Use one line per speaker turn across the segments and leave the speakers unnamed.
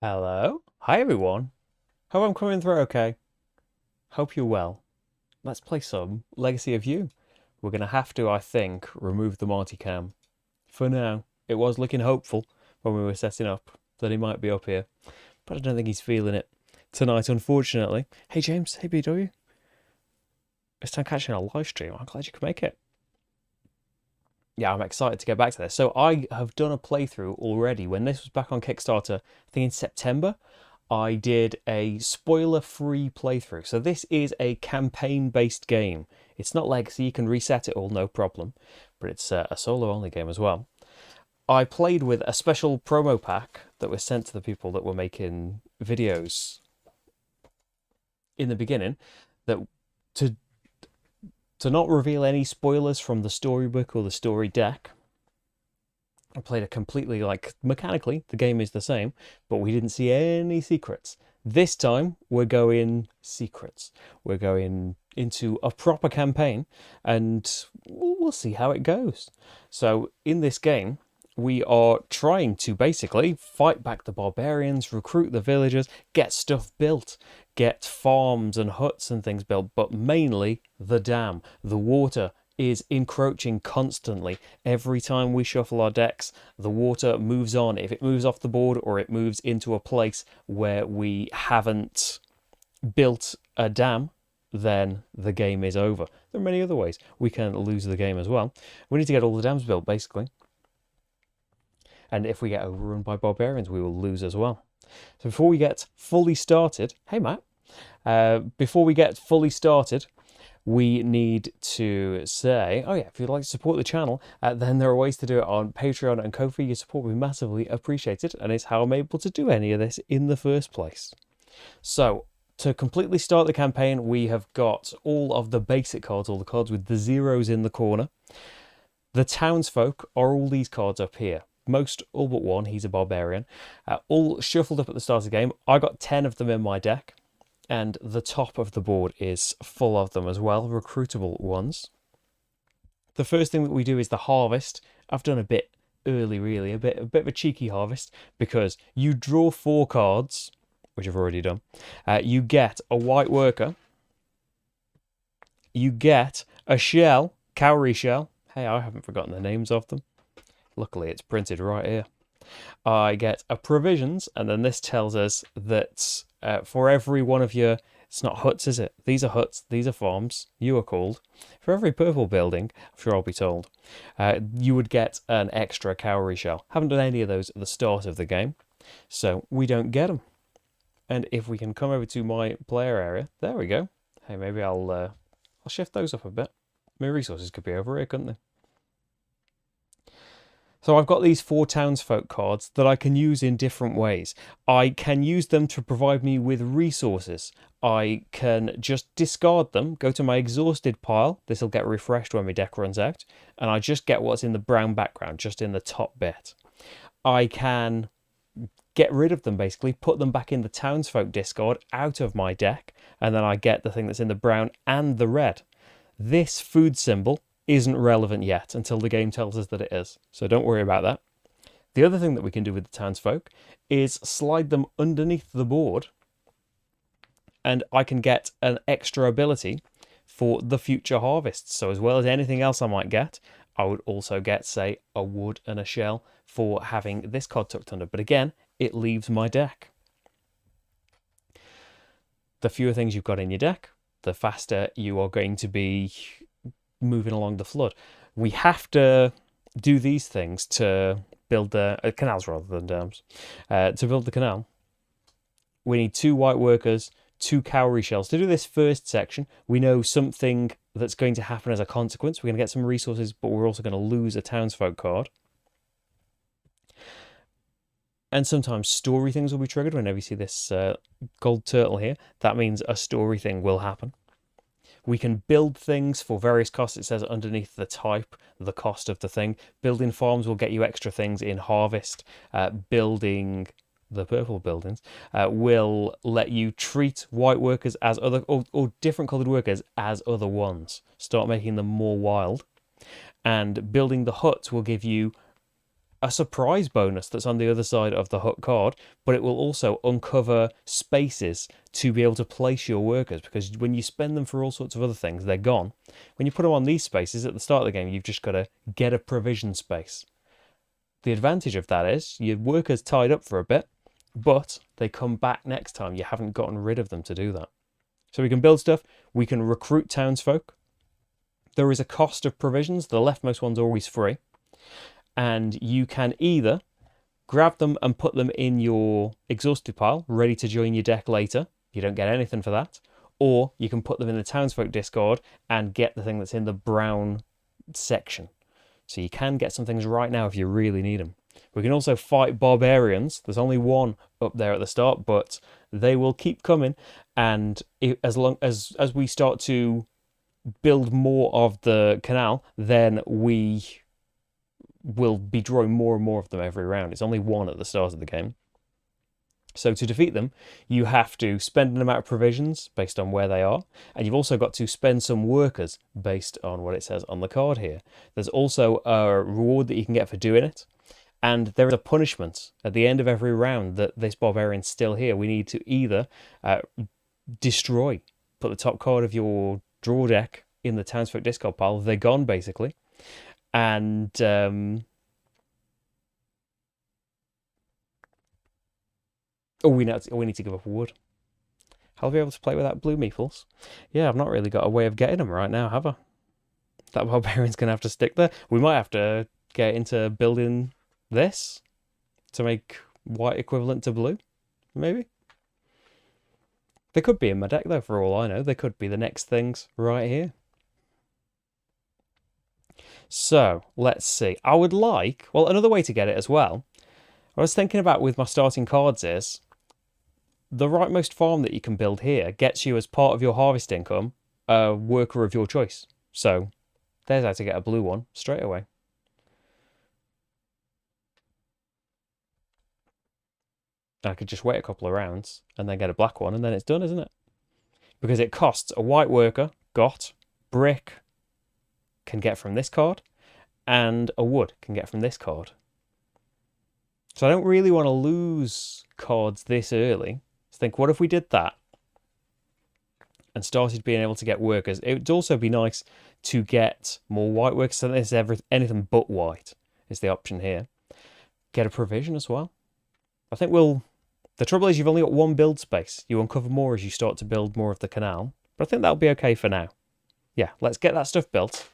Hello. Hi, everyone. Hope I'm coming through okay. Hope you're well. Let's play some Legacy of You. We're going to have to, I think, remove the multicam. For now, it was looking hopeful when we were setting up that he might be up here, but I don't think he's feeling it tonight, unfortunately. Hey, James. Hey, BW. It's time catching a live stream. I'm glad you could make it. Yeah, I'm excited to get back to this. So I have done a playthrough already. When this was back on Kickstarter, I think in September, I did a spoiler-free playthrough. So this is a campaign-based game. It's not Legacy, you can reset it all, no problem. But it's a solo-only game as well. I played with a special promo pack that was sent to the people that were making videos in the beginning that to not reveal any spoilers from the storybook or the story deck. I played it completely, like, mechanically, the game is the same, but we didn't see any secrets. This time, we're going secrets. We're going into a proper campaign, and we'll see how it goes. So, in this game, we are trying to basically fight back the barbarians, recruit the villagers, get stuff built, get farms and huts and things built, but mainly the dam, the water, is encroaching constantly. Every time we shuffle our decks, the water moves on. If it moves off the board or it moves into a place where we haven't built a dam, then the game is over. There are many other ways we can lose the game as well. We need to get all the dams built, basically. And if we get overrun by barbarians, we will lose as well. So before we get fully started, hey Matt, before we get fully started, we need to say, oh yeah, if you'd like to support the channel, then there are ways to do it on Patreon and Ko-fi. Your support will be massively appreciated, and it's how I'm able to do any of this in the first place. So, to completely start the campaign, we have got all of the basic cards, all the cards with the zeros in the corner. The townsfolk are all these cards up here. Most, all but one, he's a barbarian, all shuffled up at the start of the game. I got 10 of them in my deck, and the top of the board is full of them as well, recruitable ones. The first thing that we do is the harvest. I've done a bit early, really, a bit of a cheeky harvest, because you draw 4 cards, which I've already done. You get a white worker. You get a shell, cowrie shell. Hey, I haven't forgotten the names of them. Luckily, it's printed right here. I get a provisions, and then this tells us that for every one of your, it's not huts, is it? These are huts, these are farms, you are called. For every purple building, I'm sure I'll be told, you would get an extra cowrie shell. Haven't done any of those at the start of the game, so we don't get them. And if we can come over to my player area, there we go. Hey, maybe I'll shift those up a bit. My resources could be over here, couldn't they? So I've got these 4 townsfolk cards that I can use in different ways. I can use them to provide me with resources. I can just discard them, go to my exhausted pile. This will get refreshed when my deck runs out. And I just get what's in the brown background, just in the top bit. I can get rid of them, basically, put them back in the townsfolk discard out of my deck. And then I get the thing that's in the brown and the red. This food symbol isn't relevant yet until the game tells us that it is. So don't worry about that. The other thing that we can do with the townsfolk is slide them underneath the board, and I can get an extra ability for the future harvests. So as well as anything else I might get, I would also get, say, a wood and a shell for having this card tucked under. But again, it leaves my deck. The fewer things you've got in your deck, the faster you are going to be moving along the flood. We have to do these things to build the canals rather than dams. To build the canal, we need 2 white workers, 2 cowrie shells. To do this first section, we know something that's going to happen as a consequence. We're going to get some resources, but we're also going to lose a townsfolk card. And sometimes story things will be triggered. Whenever you see this gold turtle here, that means a story thing will happen. We can build things for various costs. It says underneath the type, the cost of the thing. Building farms will get you extra things in harvest. Building the purple buildings will let you treat white workers as other, or different coloured workers as other ones. Start making them more wild. And building the huts will give you a surprise bonus that's on the other side of the hut card, but it will also uncover spaces to be able to place your workers, because when you spend them for all sorts of other things, they're gone. When you put them on these spaces at the start of the game, you've just got to get a provision space. The advantage of that is your workers tied up for a bit, but they come back next time. You haven't gotten rid of them to do that. So we can build stuff, we can recruit townsfolk. There is a cost of provisions. The leftmost one's always free. And you can either grab them and put them in your exhausted pile, ready to join your deck later. You don't get anything for that. Or you can put them in the townsfolk discard and get the thing that's in the brown section. So you can get some things right now if you really need them. We can also fight barbarians. There's only one up there at the start, but they will keep coming. And as long as we start to build more of the canal, then we will be drawing more and more of them every round. It's only one at the start of the game. So to defeat them, you have to spend an amount of provisions based on where they are, and you've also got to spend some workers based on what it says on the card here. There's also a reward that you can get for doing it, and there is a punishment at the end of every round that this barbarian's still here. We need to either destroy, put the top card of your draw deck in the townsfolk discard pile. They're gone, basically. And we need to give up wood. How will I be able to play without blue meeples? Yeah, I've not really got a way of getting them right now, have I? That barbarian's going to have to stick there. We might have to get into building this to make white equivalent to blue, maybe. They could be in my deck, though, for all I know. They could be the next things right here. So, let's see. I would like... Well, another way to get it as well, I was thinking about with my starting cards is the rightmost farm that you can build here gets you as part of your harvest income a worker of your choice. So, there's how to get a blue one straight away. I could just wait a couple of rounds and then get a black one, and then it's done, isn't it? Because it costs a white worker, got, brick, can get from this card, and a wood can get from this card. So I don't really want to lose cards this early. So think, what if we did that and started being able to get workers? It would also be nice to get more white workers. So this is anything but white is the option here. Get a provision as well. I think we'll... The trouble is you've only got one build space. You uncover more as you start to build more of the canal. But I think that'll be okay for now. Yeah, let's get that stuff built.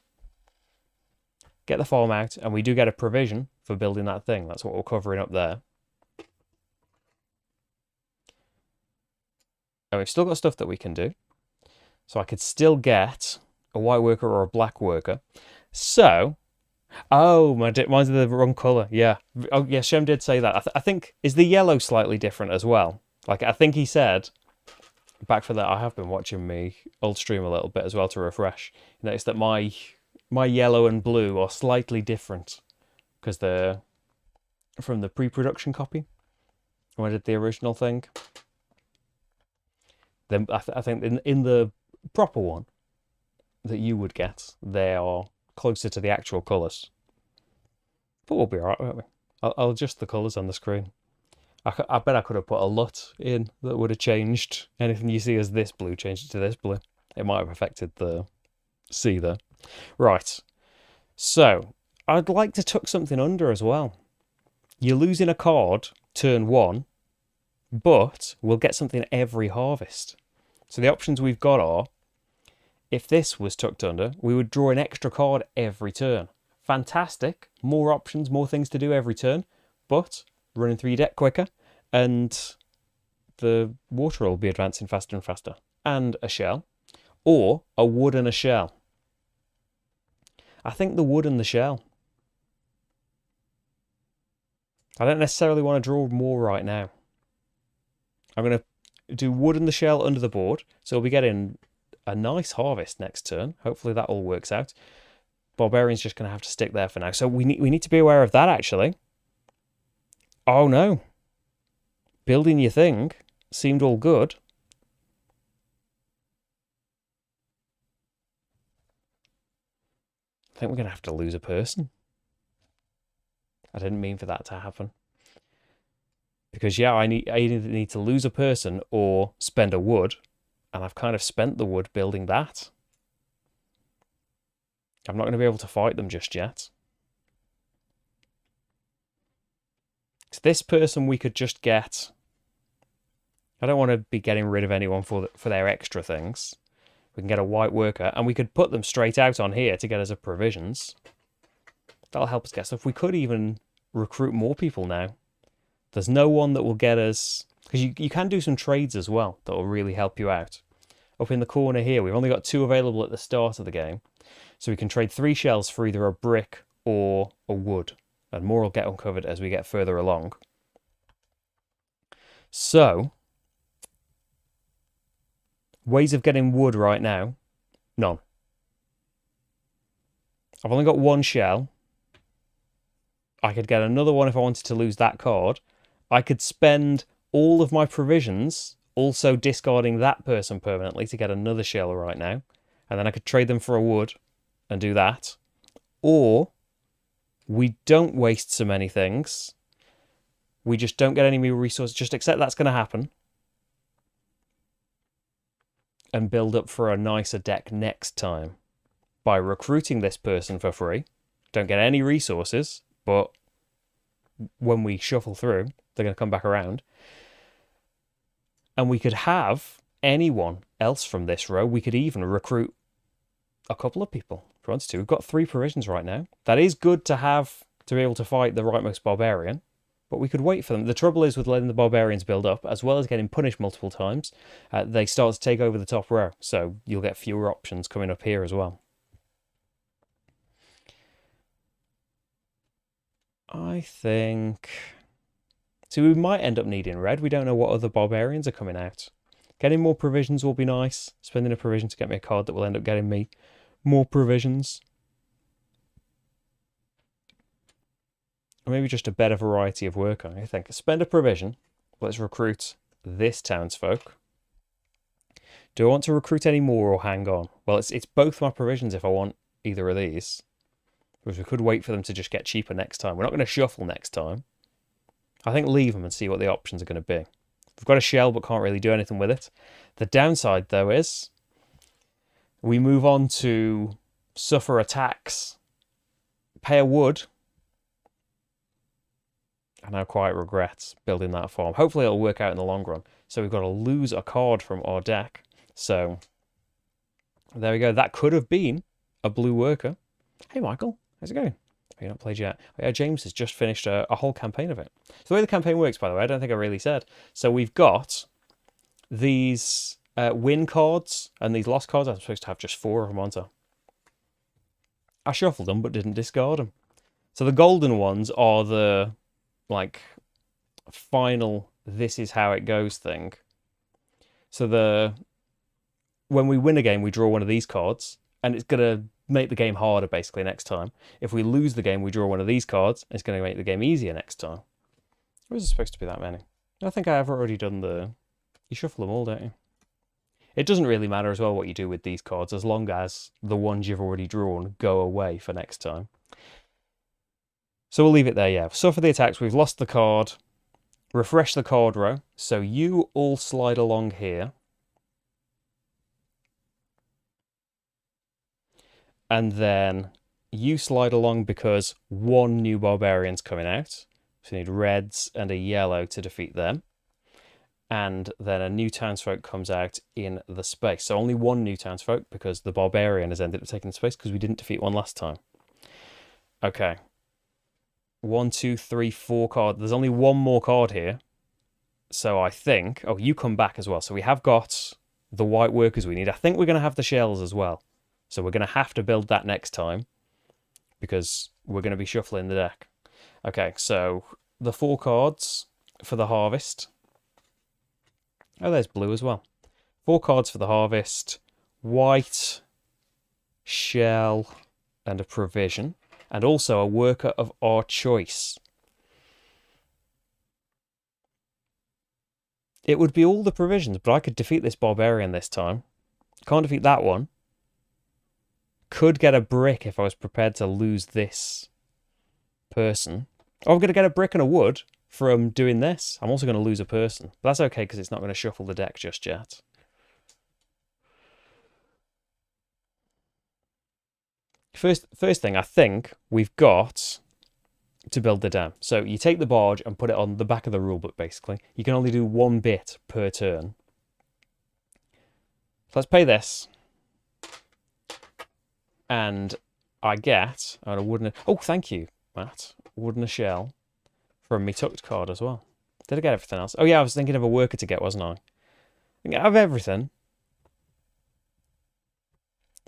Get the farm out, and we do get a provision for building that thing. That's what we're covering up there. And we've still got stuff that we can do. So I could still get a white worker or a black worker. So, oh, mine's the wrong colour. Yeah. Oh, yeah, Shem did say that. I think, is the yellow slightly different as well? Like, I think he said, back for that, I have been watching me old stream a little bit as well to refresh. You notice that my yellow and blue are slightly different because they're from the pre-production copy when I did the original thing. Then I think in the proper one that you would get, they are closer to the actual colours. But we'll be alright, won't we? I'll adjust the colours on the screen. I bet I could have put a LUT in that would have changed anything you see as this blue, changed it to this blue. It might have affected the C there. Right, so I'd like to tuck something under as well. You're losing a card turn 1, but we'll get something every harvest. So the options we've got are, if this was tucked under, we would draw an extra card every turn. Fantastic, more options, more things to do every turn, but running through your deck quicker, and the water will be advancing faster and faster. And a shell, or a wood and a shell. I think the wood and the shell. I don't necessarily want to draw more right now. I'm going to do wood and the shell under the board. So we'll be getting a nice harvest next turn. Hopefully that all works out. Barbarian's just going to have to stick there for now. So we need to be aware of that, actually. Oh, no. Building your thing seemed all good. I think we're going to have to lose a person. I didn't mean for that to happen. Because, yeah, I either need to lose a person or spend a wood. And I've kind of spent the wood building that. I'm not going to be able to fight them just yet. So this person we could just get. I don't want to be getting rid of anyone for their extra things. We can get a white worker, and we could put them straight out on here to get us a provisions. That'll help us get stuff. We could even recruit more people now. There's no one that will get us... Because you can do some trades as well that will really help you out. Up in the corner here, we've only got 2 available at the start of the game. So we can trade 3 shells for either a brick or a wood. And more will get uncovered as we get further along. So, ways of getting wood right now, none. I've only got 1 shell. I could get another one if I wanted to lose that card. I could spend all of my provisions also discarding that person permanently to get another shell right now. And then I could trade them for a wood and do that. Or we don't waste so many things. We just don't get any more resources. Just accept that's going to happen. And build up for a nicer deck next time. By recruiting this person for free. Don't get any resources. But when we shuffle through, they're going to come back around. And we could have anyone else from this row. We could even recruit a couple of people if we wanted to. We've got 3 provisions right now. That is good to have to be able to fight the rightmost barbarian. But we could wait for them. The trouble is with letting the barbarians build up, as well as getting punished multiple times, they start to take over the top row. So you'll get fewer options coming up here as well. I think... So we might end up needing red. We don't know what other barbarians are coming out. Getting more provisions will be nice. Spending a provision to get me a card that will end up getting me more provisions. Or maybe just a better variety of work, I think. Spend a provision. Let's recruit this townsfolk. Do I want to recruit any more or hang on? Well, it's both my provisions if I want either of these. Because we could wait for them to just get cheaper next time. We're not going to shuffle next time. I think leave them and see what the options are going to be. We've got a shell but can't really do anything with it. The downside, though, is we move on to suffer attacks, pay a wood, and I quite regret building that farm. Hopefully it'll work out in the long run. So we've got to lose a card from our deck. So there we go. That could have been a blue worker. Hey, Michael. How's it going? You've not played yet. Oh, yeah, James has just finished a whole campaign of it. So the way the campaign works, by the way, I don't think I really said. So we've got these win cards and these lost cards. I'm supposed to have just 4 of them, aren't I? I shuffled them but didn't discard them. So the golden ones are the, like, final this is how it goes thing. So when we win a game, we draw one of these cards. And it's going to make the game harder, basically, next time. If we lose the game, we draw one of these cards. It's going to make the game easier next time. Or is it supposed to be that many? I think I have already done the... You shuffle them all, don't you? It doesn't really matter as well what you do with these cards, as long as the ones you've already drawn go away for next time. So we'll leave it there, yeah. So for the attacks, we've lost the card. Refresh the card row. So you all slide along here. And then you slide along because 1 new barbarian's coming out. So you need reds and a yellow to defeat them. And then a new townsfolk comes out in the space. So only 1 new townsfolk because the barbarian has ended up taking the space because we didn't defeat one last time. Okay. 1, 2, 3, 4 card. There's only 1 more card here. So I think... Oh, you come back as well. So we have got the white workers we need. I think we're going to have the shells as well. So we're going to have to build that next time because we're going to be shuffling the deck. Okay, so the 4 cards for the harvest. Oh, there's blue as well. 4 cards for the harvest. White, shell, and a provision. And also a worker of our choice. It would be all the provisions, but I could defeat this barbarian this time. Can't defeat that one. Could get a brick if I was prepared to lose this person. Oh, I'm going to get a brick and a wood from doing this. I'm also going to lose a person. But that's okay because it's not going to shuffle the deck just yet. First thing, I think we've got to build the dam. So you take the barge and put it on the back of the rulebook, basically. You can only do one bit per turn. So let's pay this. And I get a wooden... Oh, thank you, Matt. Wooden shell from me tucked card as well. Did I get everything else? Oh, yeah, I was thinking of a worker to get, wasn't I? I think out of everything...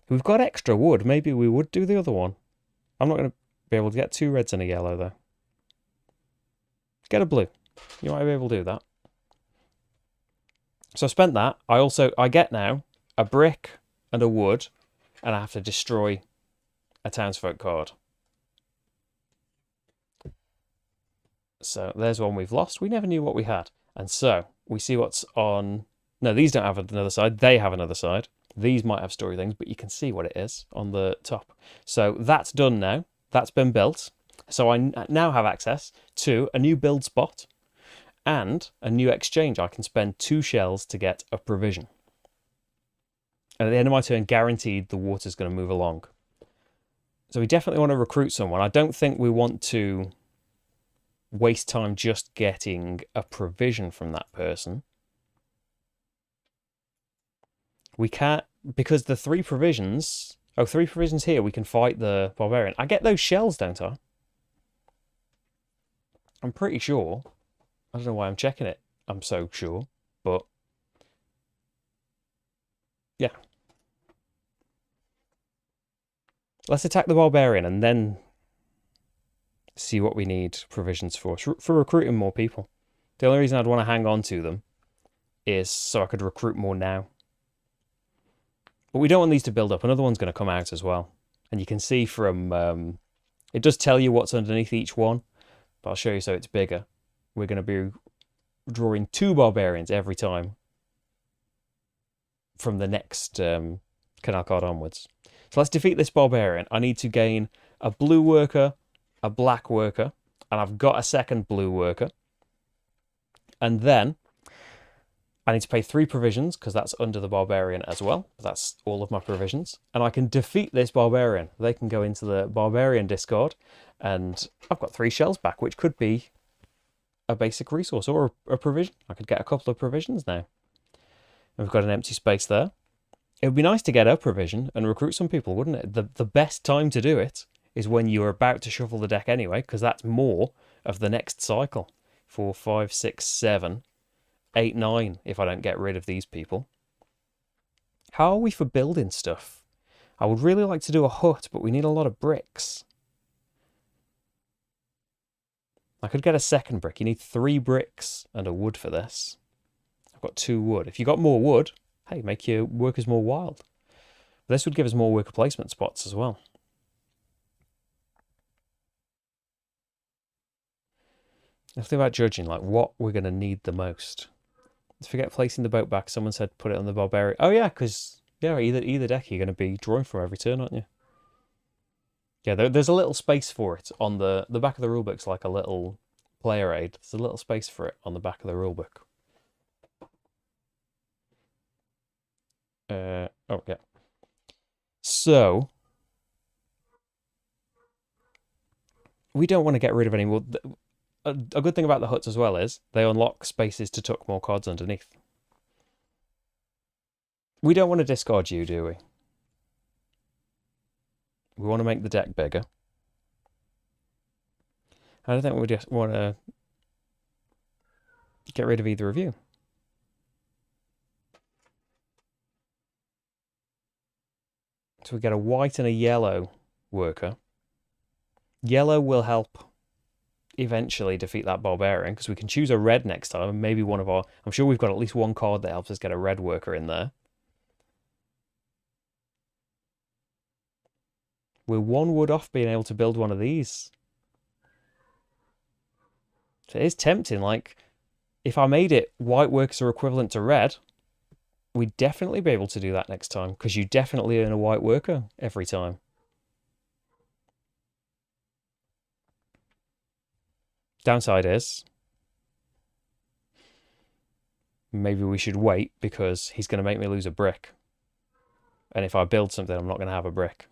We've got extra wood. Maybe we would do the other one. I'm not going to be able to get 2 reds and a yellow, though. Get a blue. You might be able to do that. So I spent that. I get now a brick and a wood, and I have to destroy a townsfolk card. So there's one we've lost. We never knew what we had. And so we see what's on... No, these don't have another side. They have another side. These might have story things, but you can see what it is on the top. So that's done now. That's been built. So I now have access to a new build spot and a new exchange. I can spend 2 shells to get a provision. And at the end of my turn, guaranteed the water's going to move along. So we definitely want to recruit someone. I don't think we want to waste time just getting a provision from that person. We can't, because the 3 provisions... Oh, 3 provisions here, we can fight the barbarian. I get those shells, don't I? I'm pretty sure. I don't know why I'm checking it. I'm so sure, but... Yeah. Let's attack the barbarian and then see what we need provisions for recruiting more people. The only reason I'd want to hang on to them is so I could recruit more now. But we don't want these to build up. Another one's going to come out as well. And you can see from... it does tell you what's underneath each one. But I'll show you so it's bigger. We're going to be drawing 2 barbarians every time from the next canal card onwards. So let's defeat this barbarian. I need to gain a blue worker, a black worker, and I've got a second blue worker. And then I need to pay 3 provisions because that's under the barbarian as well. That's all of my provisions. And I can defeat this barbarian. They can go into the barbarian discard. And I've got 3 shells back, which could be a basic resource or a provision. I could get a couple of provisions now. And we've got an empty space there. It would be nice to get a provision and recruit some people, wouldn't it? The best time to do it is when you're about to shuffle the deck anyway, because that's more of the next cycle. 4, 5, 6, 7... 8, 9 if I don't get rid of these people. How are we for building stuff? I would really like to do a hut, but we need a lot of bricks. I could get a second brick. You need 3 bricks and a wood for this. I've got 2 wood. If you got more wood, hey, make your workers more wild. This would give us more worker placement spots as well. Let's think about judging, like what we're going to need the most. Let's forget placing the boat back. Someone said put it on the barbarian. Oh yeah, because yeah, either deck you're going to be drawing from every turn, aren't you? Yeah, there's a little space for it on the back of the rulebook's like a little player aid. There's a little space for it on the back of the rulebook. Oh yeah. So we don't want to get rid of any more. A good thing about the huts as well is they unlock spaces to tuck more cards underneath. We don't want to discard you, do we? We want to make the deck bigger. I don't think we just want to get rid of either of you. So we get a white and a yellow worker. Yellow will help eventually defeat that barbarian because we can choose a red next time and maybe one of our... I'm sure we've got at least one card that helps us get a red worker in there. We're 1 wood off being able to build one of these. So it is tempting, like, if I made it white workers are equivalent to red, we'd definitely be able to do that next time because you definitely earn a white worker every time. Downside is maybe we should wait because he's going to make me lose a brick. And if I build something, I'm not going to have a brick.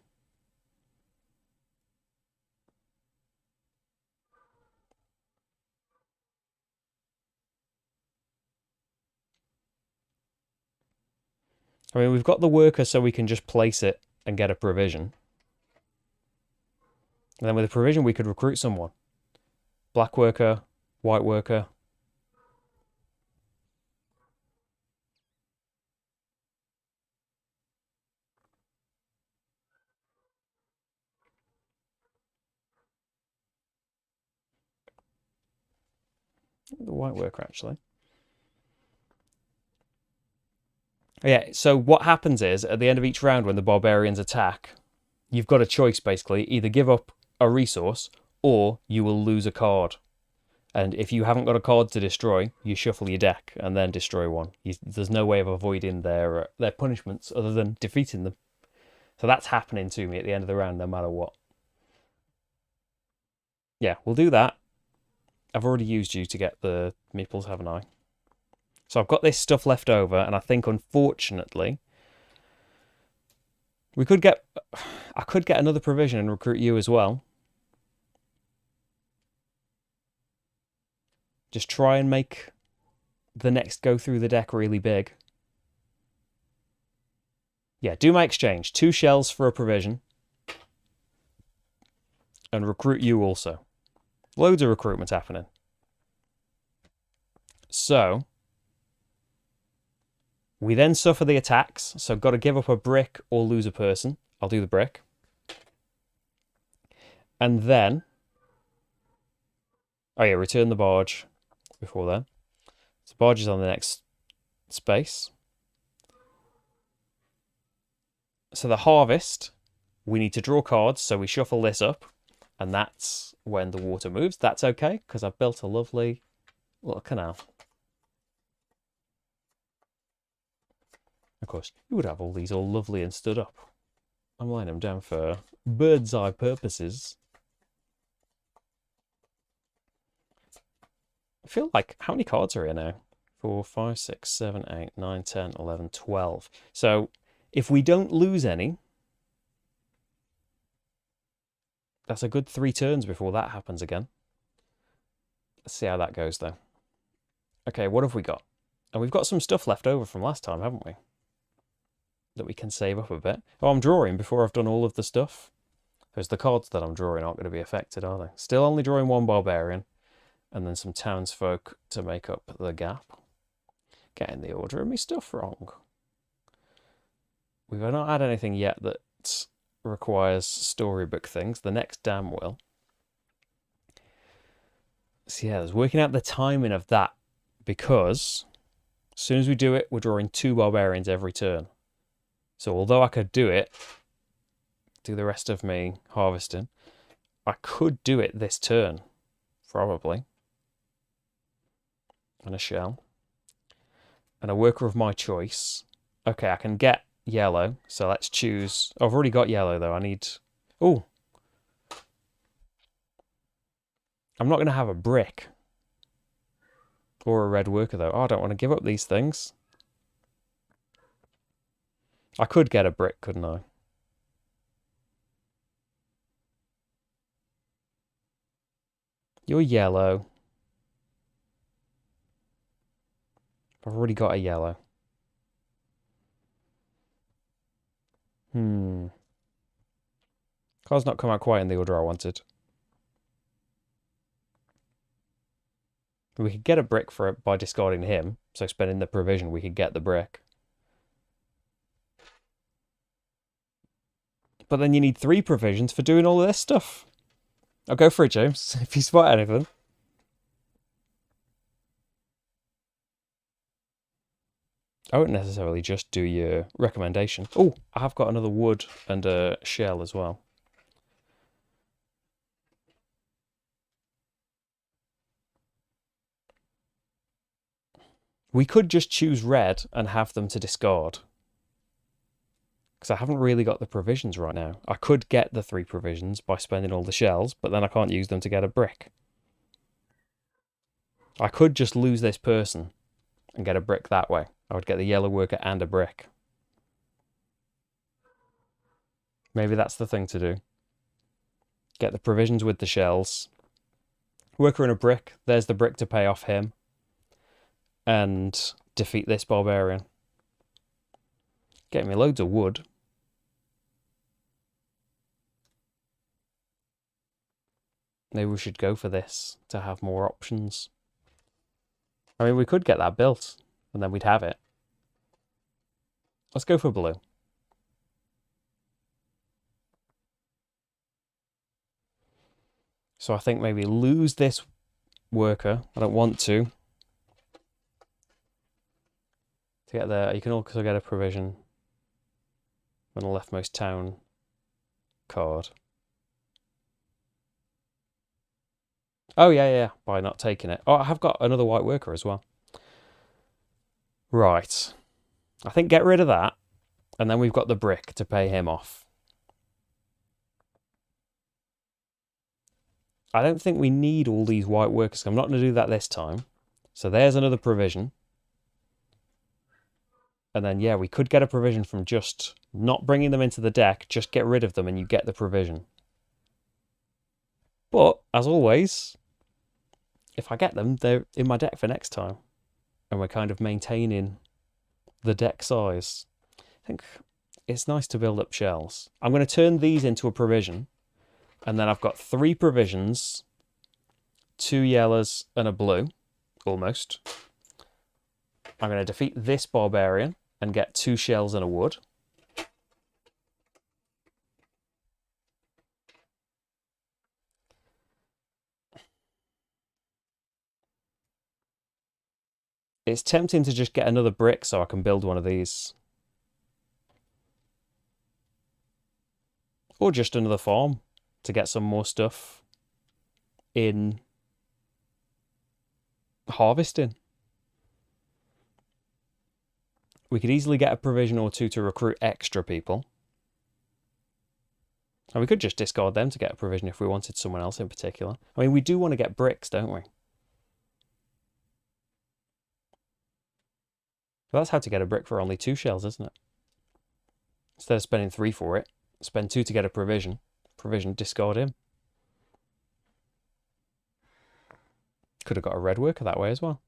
I mean, we've got the worker so we can just place it and get a provision. And then with a provision, we could recruit someone. Black worker, white worker. The white worker, actually. Yeah, so what happens is, at the end of each round when the barbarians attack, you've got a choice, basically. Either give up a resource, or you will lose a card. And if you haven't got a card to destroy, you shuffle your deck and then destroy one. There's no way of avoiding their punishments other than defeating them. So that's happening to me at the end of the round, no matter what. Yeah, we'll do that. I've already used you to get the meeples, haven't I? So I've got this stuff left over, and I think, unfortunately, I could get another provision and recruit you as well. Just try and make the next go through the deck really big. Yeah, do my exchange. 2 shells for a provision. And recruit you also. Loads of recruitment happening. So, we then suffer the attacks. So I've got to give up a brick or lose a person. I'll do the brick. And then, oh yeah, return the barge before then. So barge is on the next space. So the harvest, we need to draw cards, so we shuffle this up, and that's when the water moves. That's okay, because I've built a lovely little canal. Of course, you would have all these all lovely and stood up. I'm laying them down for bird's eye purposes. I feel like, how many cards are here now? 4, 5, 6, 7, 8, 9, 10, 11, 12. So if we don't lose any, that's a good 3 turns before that happens again. Let's see how that goes, though. Okay, what have we got? And we've got some stuff left over from last time, haven't we? That we can save up a bit. Oh, I'm drawing before I've done all of the stuff. Because the cards that I'm drawing aren't going to be affected, are they? Still only drawing 1 barbarian. And then some townsfolk to make up the gap. Getting the order of me stuff wrong. We've not had anything yet that requires storybook things. The next dam will. So yeah, there's working out the timing of that. Because as soon as we do it, we're drawing 2 barbarians every turn. So although I could do it, do the rest of me harvesting, I could do it this turn. Probably. And a shell. And a worker of my choice. Okay, I can get yellow. So let's choose. Oh, I've already got yellow, though. I need... Oh. I'm not going to have a brick. Or a red worker, though. Oh, I don't want to give up these things. I could get a brick, couldn't I? You're yellow. I've already got a yellow. Card's not come out quite in the order I wanted. We could get a brick for it by discarding him. So spending the provision, we could get the brick. But then you need 3 provisions for doing all of this stuff. I'll go for it, James, if you spot anything. I won't necessarily just do your recommendation. Oh, I have got another wood and a shell as well. We could just choose red and have them to discard. Because I haven't really got the provisions right now. I could get the 3 provisions by spending all the shells, but then I can't use them to get a brick. I could just lose this person and get a brick that way. I would get the yellow worker and a brick. Maybe that's the thing to do. Get the provisions with the shells. Worker and a brick. There's the brick to pay off him. And defeat this barbarian. Getting me loads of wood. Maybe we should go for this to have more options. I mean, we could get that built and then we'd have it. Let's go for blue. So I think maybe lose this worker. I don't want to. To get there, you can also get a provision on the leftmost town card. Oh, yeah, by not taking it. Oh, I have got another white worker as well. Right. I think get rid of that. And then we've got the brick to pay him off. I don't think we need all these white workers. I'm not going to do that this time. So there's another provision. And then, yeah, we could get a provision from just not bringing them into the deck. Just get rid of them and you get the provision. But, as always, if I get them, they're in my deck for next time. And we're kind of maintaining the deck size. I think it's nice to build up shells. I'm going to turn these into a provision. And then I've got 3 provisions, 2 yellows and a blue, almost. I'm going to defeat this barbarian and get 2 shells and a wood. It's tempting to just get another brick so I can build one of these. Or just another farm to get some more stuff in harvesting. We could easily get a provision or 2 to recruit extra people. And we could just discard them to get a provision if we wanted someone else in particular. I mean, we do want to get bricks, don't we? Well, that's how to get a brick for only 2 shells, isn't it? Instead of spending 3 for it, spend 2 to get a provision. Provision, discard him. Could have got a red worker that way as well.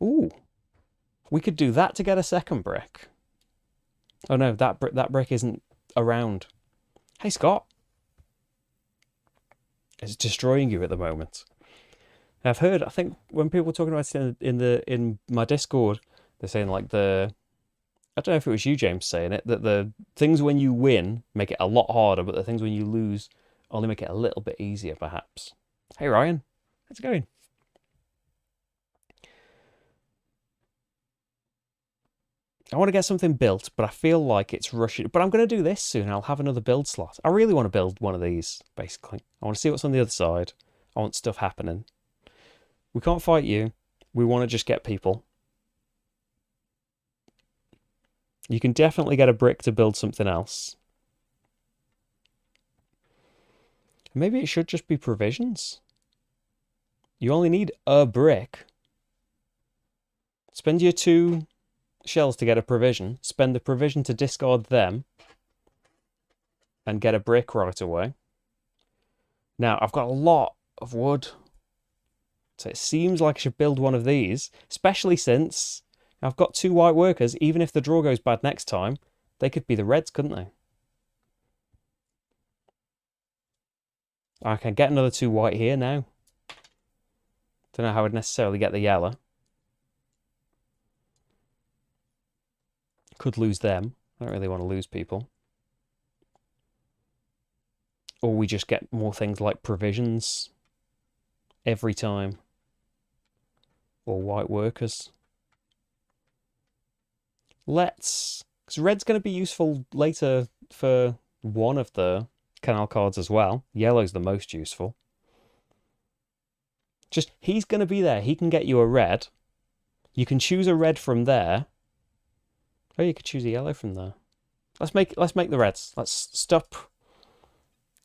Ooh. We could do that to get a second brick. Oh no, that brick isn't around. Hey, Scott. It's destroying you at the moment. I've heard, I think when people were talking about it in my Discord, they're saying like I don't know if it was you, James, saying it, that the things when you win make it a lot harder, but the things when you lose only make it a little bit easier, perhaps. Hey, Ryan. How's it going? I want to get something built, but I feel like it's rushing. But I'm going to do this soon. I'll have another build slot. I really want to build one of these, basically. I want to see what's on the other side. I want stuff happening. We can't fight you. We want to just get people. You can definitely get a brick to build something else. Maybe it should just be provisions. You only need a brick. Spend your 2 shells to get a provision. Spend the provision to discard them. And get a brick right away. Now, I've got a lot of wood. So it seems like I should build one of these. Especially since I've got 2 white workers. Even if the draw goes bad next time, they could be the reds, couldn't they? I can get another 2 white here now. Don't know how I'd necessarily get the yellow. Could lose them. I don't really want to lose people. Or we just get more things like provisions every time. Or white workers. Because red's going to be useful later for one of the canal cards as well. Yellow's the most useful. Just, he's going to be there. He can get you a red. You can choose a red from there. Oh, you could choose a yellow from there. Let's make the reds. Let's stop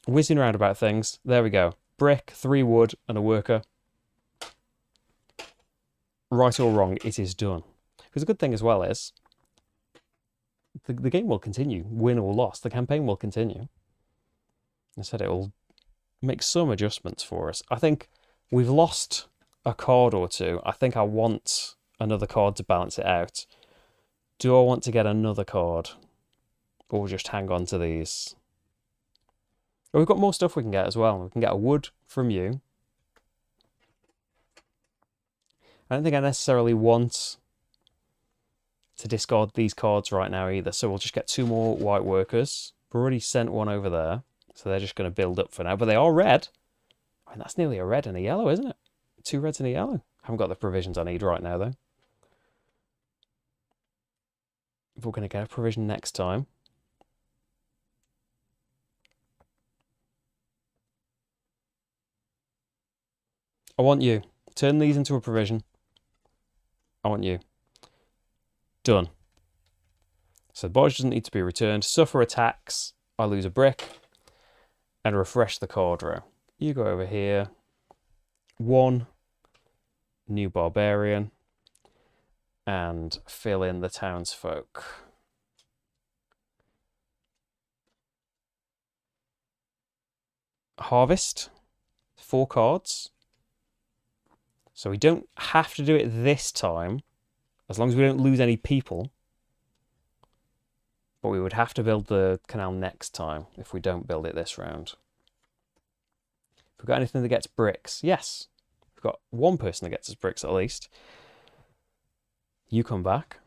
whizzing around about things. There we go. Brick, 3 wood, and a worker. Right or wrong, it is done. Because the good thing as well is the game will continue, win or loss. The campaign will continue. I said it will make some adjustments for us. I think we've lost a card or two. I think I want another card to balance it out. Do I want to get another card? Or just hang on to these? Oh, we've got more stuff we can get as well. We can get a wood from you. I don't think I necessarily want to discard these cards right now either. So we'll just get 2 more white workers. We've already sent one over there. So they're just going to build up for now. But they are red. I mean, that's nearly a red and a yellow, isn't it? 2 reds and a yellow. I haven't got the provisions I need right now, though. We're going to get a provision next time. I want you. Turn these into a provision. I want you. Done. So the barge doesn't need to be returned. Suffer attacks. I lose a brick. And refresh the card row. You go over here. 1 new barbarian. And fill in the townsfolk. Harvest. 4 cards. So we don't have to do it this time, as long as we don't lose any people. But we would have to build the canal next time if we don't build it this round. Have we got anything that gets bricks? Yes. We've got 1 person that gets us bricks at least. You come back.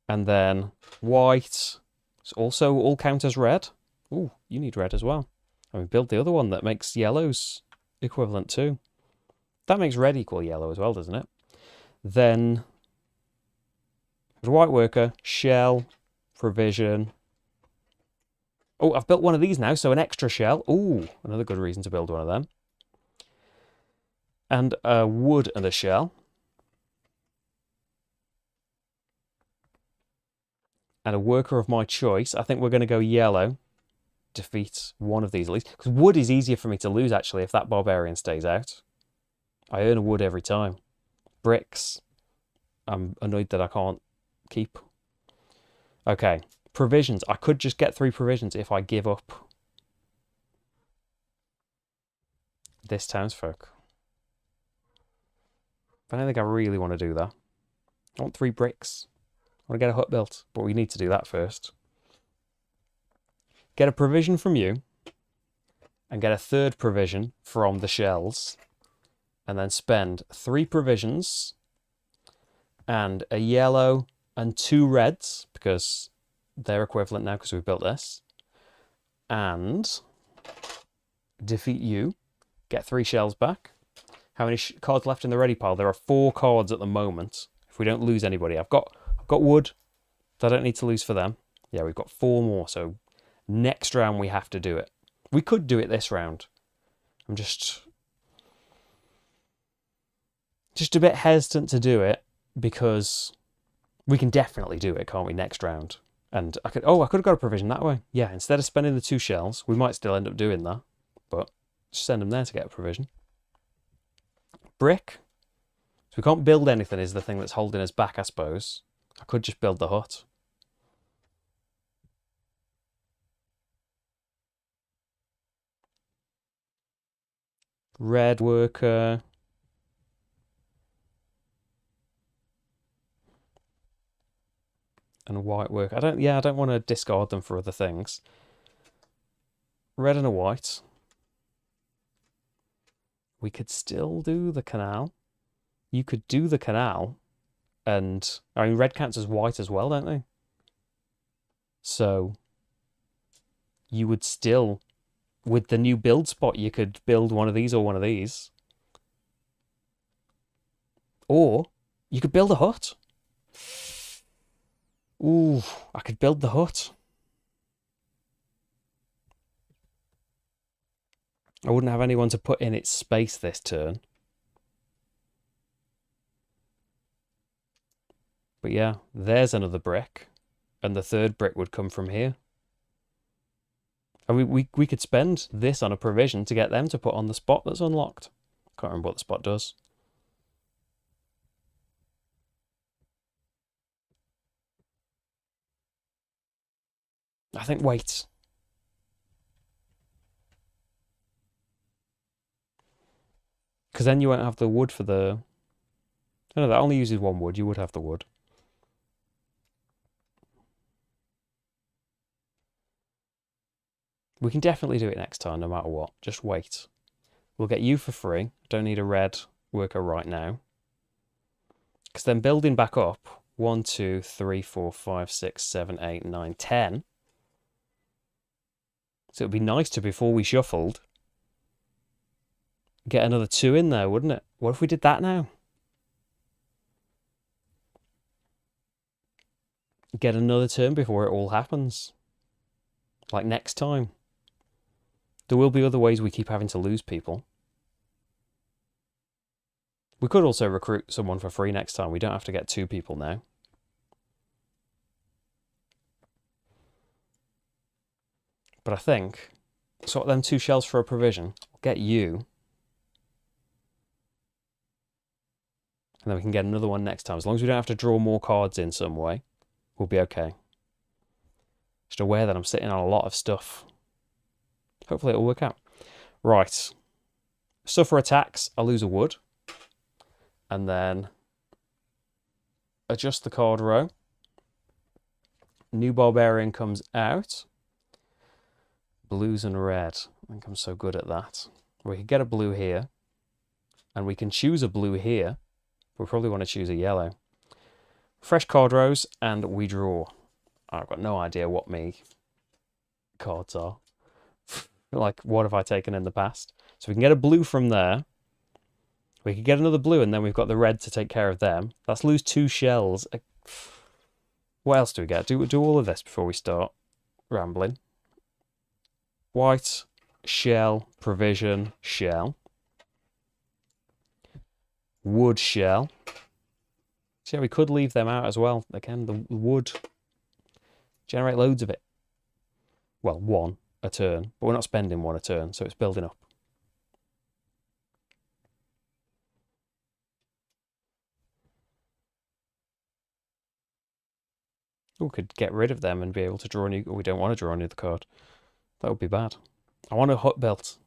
And then white. So also all count as red. Ooh, you need red as well. And we build the other one that makes yellows equivalent too. That makes red equal yellow as well, doesn't it? Then the white worker, shell, provision. Oh, I've built one of these now, so an extra shell. Ooh, another good reason to build one of them. And a wood and a shell. And a worker of my choice. I think we're going to go yellow. Defeat one of these at least. Because wood is easier for me to lose, actually, if that barbarian stays out. I earn a wood every time. Bricks. I'm annoyed that I can't keep. Okay. Provisions. I could just get 3 provisions if I give up this townsfolk. But I don't think I really want to do that. I want 3 bricks. I want to get a hut built. But we need to do that first. Get a provision from you. And get a 3rd provision from the shells. And then spend 3 provisions and a yellow and 2 reds, because they're equivalent now because we've built this. And defeat you. Get 3 shells back. How many cards left in the ready pile? There are 4 cards at the moment. If we don't lose anybody. I've got wood that I don't need to lose for them. Yeah, we've got 4 more. So next round we have to do it. We could do it this round. I'm just a bit hesitant to do it because we can definitely do it, can't we, next round? And I could have got a provision that way. Yeah, instead of spending the 2 shells, we might still end up doing that, but just send them there to get a provision. Brick. So we can't build anything is the thing that's holding us back, I suppose. I could just build the hut. Red worker. And a white worker. I don't want to discard them for other things. Red and a white. We could still do the canal. You could do the canal. And, I mean, red counts as white as well, don't they? So, you would still, with the new build spot, you could build one of these or one of these. Or, you could build a hut. Ooh, I could build the hut. I wouldn't have anyone to put in its space this turn. But yeah, there's another brick. And the third brick would come from here. And we could spend this on a provision to get them to put on the spot that's unlocked. Can't remember what the spot does. I think wait. Because then you won't have the wood for the... No, that only uses one wood. You would have the wood. We can definitely do it next time, no matter what. Just wait. We'll get you for free. Don't need a red worker right now. Because then building back up, 1, 2, 3, 4, 5, 6, 7, 8, 9, 10. So it would be nice to, before we shuffled, get another 2 in there, wouldn't it? What if we did that now? Get another turn before it all happens. Like next time. There will be other ways we keep having to lose people. We could also recruit someone for free next time. We don't have to get 2 people now. But I think, sort them 2 shells for a provision. Get you. And then we can get another one next time. As long as we don't have to draw more cards in some way, we'll be okay. Just aware that I'm sitting on a lot of stuff. Hopefully it'll work out. Right. Suffer attacks. I lose a wood. And then adjust the card row. New barbarian comes out. Blues and red. I think I'm so good at that. We could get a blue here. And we can choose a blue here. We probably want to choose a yellow. Fresh card rows, and we draw. I've got no idea what my cards are. Like, what have I taken in the past? So we can get a blue from there. We could get another blue, and then we've got the red to take care of them. Let's lose 2 shells. What else do we get? Do all of this before we start rambling. White, shell, provision, shell. Wood shell. So yeah, we could leave them out as well. Again, the wood. Generate loads of it. Well, 1 a turn. But we're not spending 1 a turn, so it's building up. We could get rid of them and be able to draw a new... We don't want to draw a new card. That would be bad. I want a hut built.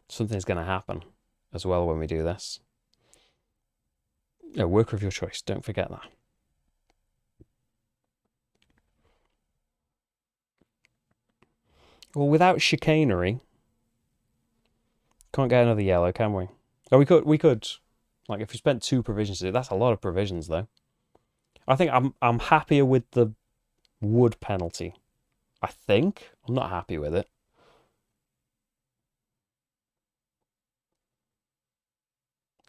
Something's going to happen as well when we do this. Yeah, worker of your choice. Don't forget that. Well, without chicanery, can't get another yellow, can we? Oh, we could. Like, if we spent 2 provisions, that's a lot of provisions, though. I think I'm happier with the wood penalty. I think. I'm not happy with it.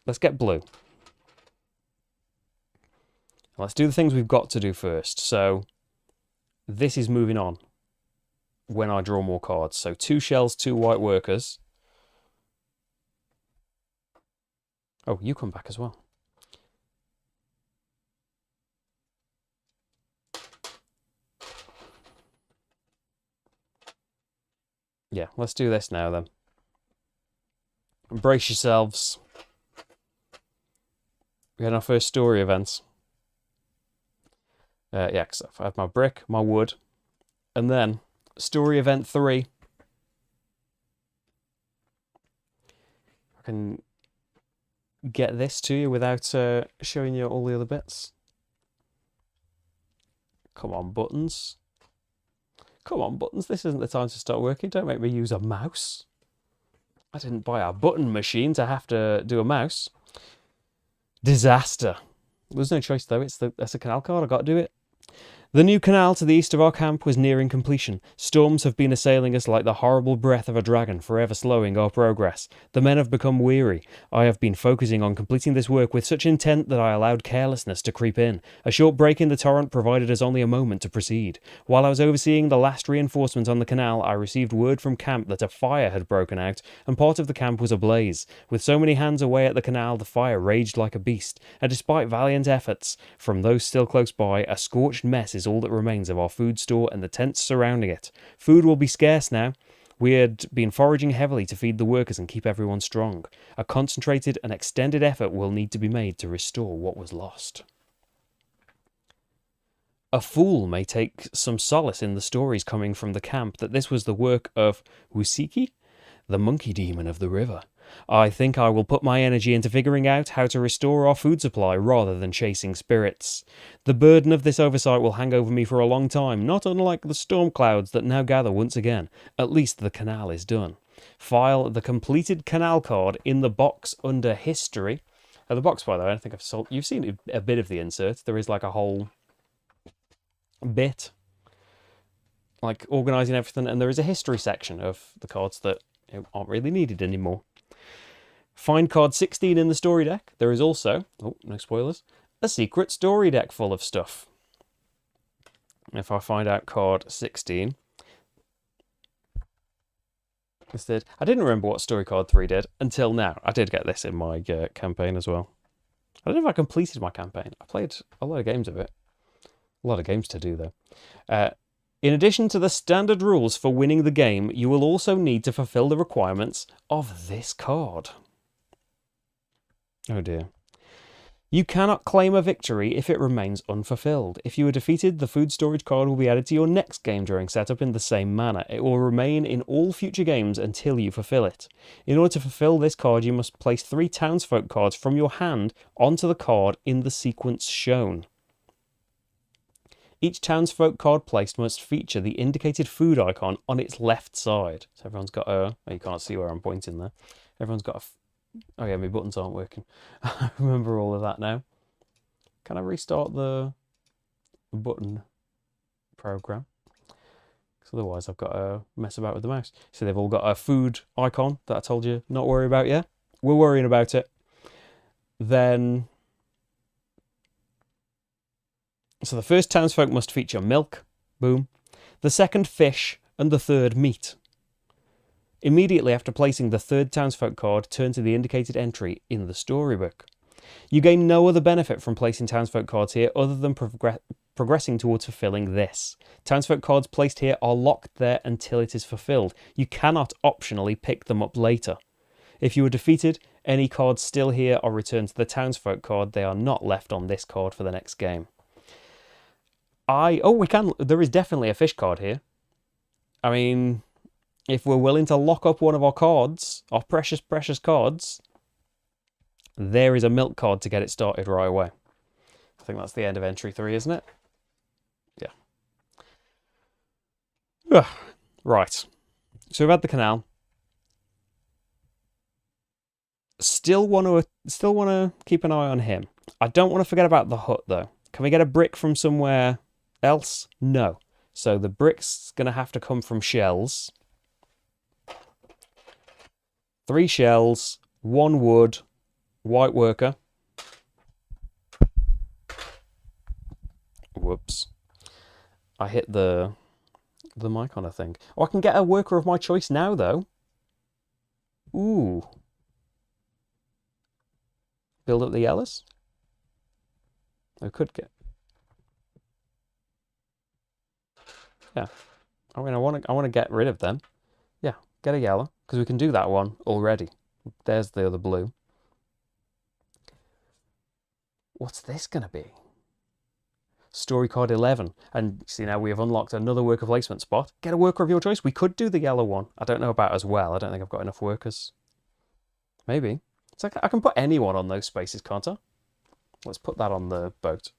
Let's get blue. Let's do the things we've got to do first. So, this is moving on when I draw more cards. So, 2 shells, 2 white workers. Oh, you come back as well. Yeah, let's do this now then. Embrace yourselves. We had our first story events. Yeah, because I have my brick, my wood, and then story event 3. I can get this to you without showing you all the other bits. Come on, buttons. Come on, buttons. This isn't the time to start working. Don't make me use a mouse. I didn't buy a button machine to have to do a mouse. Disaster. There's no choice, though. That's a canal card. I've got to do it. The new canal to the east of our camp was nearing completion. Storms have been assailing us like the horrible breath of a dragon, forever slowing our progress. The men have become weary. I have been focusing on completing this work with such intent that I allowed carelessness to creep in. A short break in the torrent provided us only a moment to proceed. While I was overseeing the last reinforcement on the canal, I received word from camp that a fire had broken out, and part of the camp was ablaze. With so many hands away at the canal, the fire raged like a beast, and despite valiant efforts from those still close by, a scorched mess is all that remains of our food store and the tents surrounding it. Food will be scarce now. We had been foraging heavily to feed the workers and keep everyone strong. A concentrated and extended effort will need to be made to restore what was lost. A fool may take some solace in the stories coming from the camp that this was the work of Wusiki, the monkey demon of the river. I think I will put my energy into figuring out how to restore our food supply rather than chasing spirits. The burden of this oversight will hang over me for a long time, not unlike the storm clouds that now gather once again. At least the canal is done. File the completed canal card in the box under history. The box, by the way, I think I've sold. You've seen a bit of the insert. There is like a whole bit, like organising everything, and there is a history section of the cards that aren't really needed anymore. Find card 16 in the story deck. There is also, oh, no spoilers, a secret story deck full of stuff. If I find out card 16. Instead, I didn't remember what story card 3 did until now. I did get this in my campaign as well. I don't know if I completed my campaign. I played a lot of games of it. A lot of games to do, though. In addition to the standard rules for winning the game, you will also need to fulfill the requirements of this card. Oh dear. You cannot claim a victory if it remains unfulfilled. If you are defeated, the food storage card will be added to your next game during setup in the same manner. It will remain in all future games until you fulfill it. In order to fulfill this card, you must place 3 townsfolk cards from your hand onto the card in the sequence shown. Each townsfolk card placed must feature the indicated food icon on its left side. So everyone's got a... Oh, you can't see where I'm pointing there. Everyone's got a... Oh yeah, my buttons aren't working. I remember all of that now. Can I restart the button program? Because otherwise I've got to mess about with the mouse. So they've all got a food icon that I told you not worry about yet. We're worrying about it. Then... So the first townsfolk must feature milk. Boom. The second, fish. And the third, meat. Immediately after placing the third townsfolk card, turn to the indicated entry in the storybook. You gain no other benefit from placing townsfolk cards here other than progressing towards fulfilling this. Townsfolk cards placed here are locked there until it is fulfilled. You cannot optionally pick them up later. If you are defeated, any cards still here are returned to the townsfolk card. They are not left on this card for the next game. There is definitely a fish card here. I mean, if we're willing to lock up one of our cards, our precious, precious cards, there is a milk card to get it started right away. I think that's the end of entry 3, isn't it? Yeah. Ugh. Right. So we've had the canal. Still want to keep an eye on him. I don't want to forget about the hut, though. Can we get a brick from somewhere else? No. So the brick's going to have to come from shells. 3 shells, 1 wood, white worker. Whoops. I hit the mic on, I think. Oh, I can get a worker of my choice now, though. Ooh. Build up the yellows. I could get... Yeah. I mean, I want to get rid of them. Yeah, get a yellow, because we can do that one already. There's the other blue. What's this going to be? Story card 11. And see, now we have unlocked another worker placement spot. Get a worker of your choice. We could do the yellow one. I don't know about as well. I don't think I've got enough workers. Maybe. It's like I can put anyone on those spaces, can't I? Let's put that on the boat.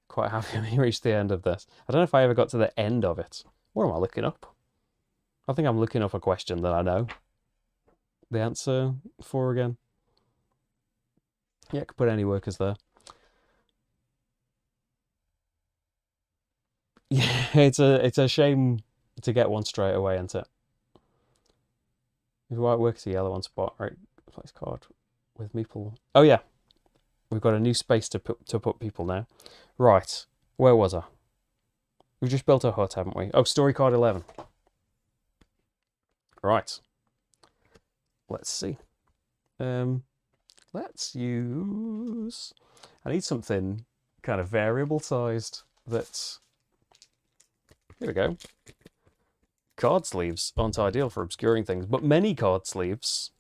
Quite happy we reached the end of this. I don't know if I ever got to the end of it. What am I looking up? I think I'm looking up a question that I know the answer for again. Yeah, I could put any workers there. It's a shame to get one straight away, isn't it? If white works a yellow on spot, right? Place card with meeple. Oh yeah, we've got a new space to put people now. Right, where was I? We've just built a hut, haven't we? Oh, story card 11. Right. Let's see. Let's use... I need something kind of variable sized that's... Here we go. Card sleeves aren't ideal for obscuring things, but many card sleeves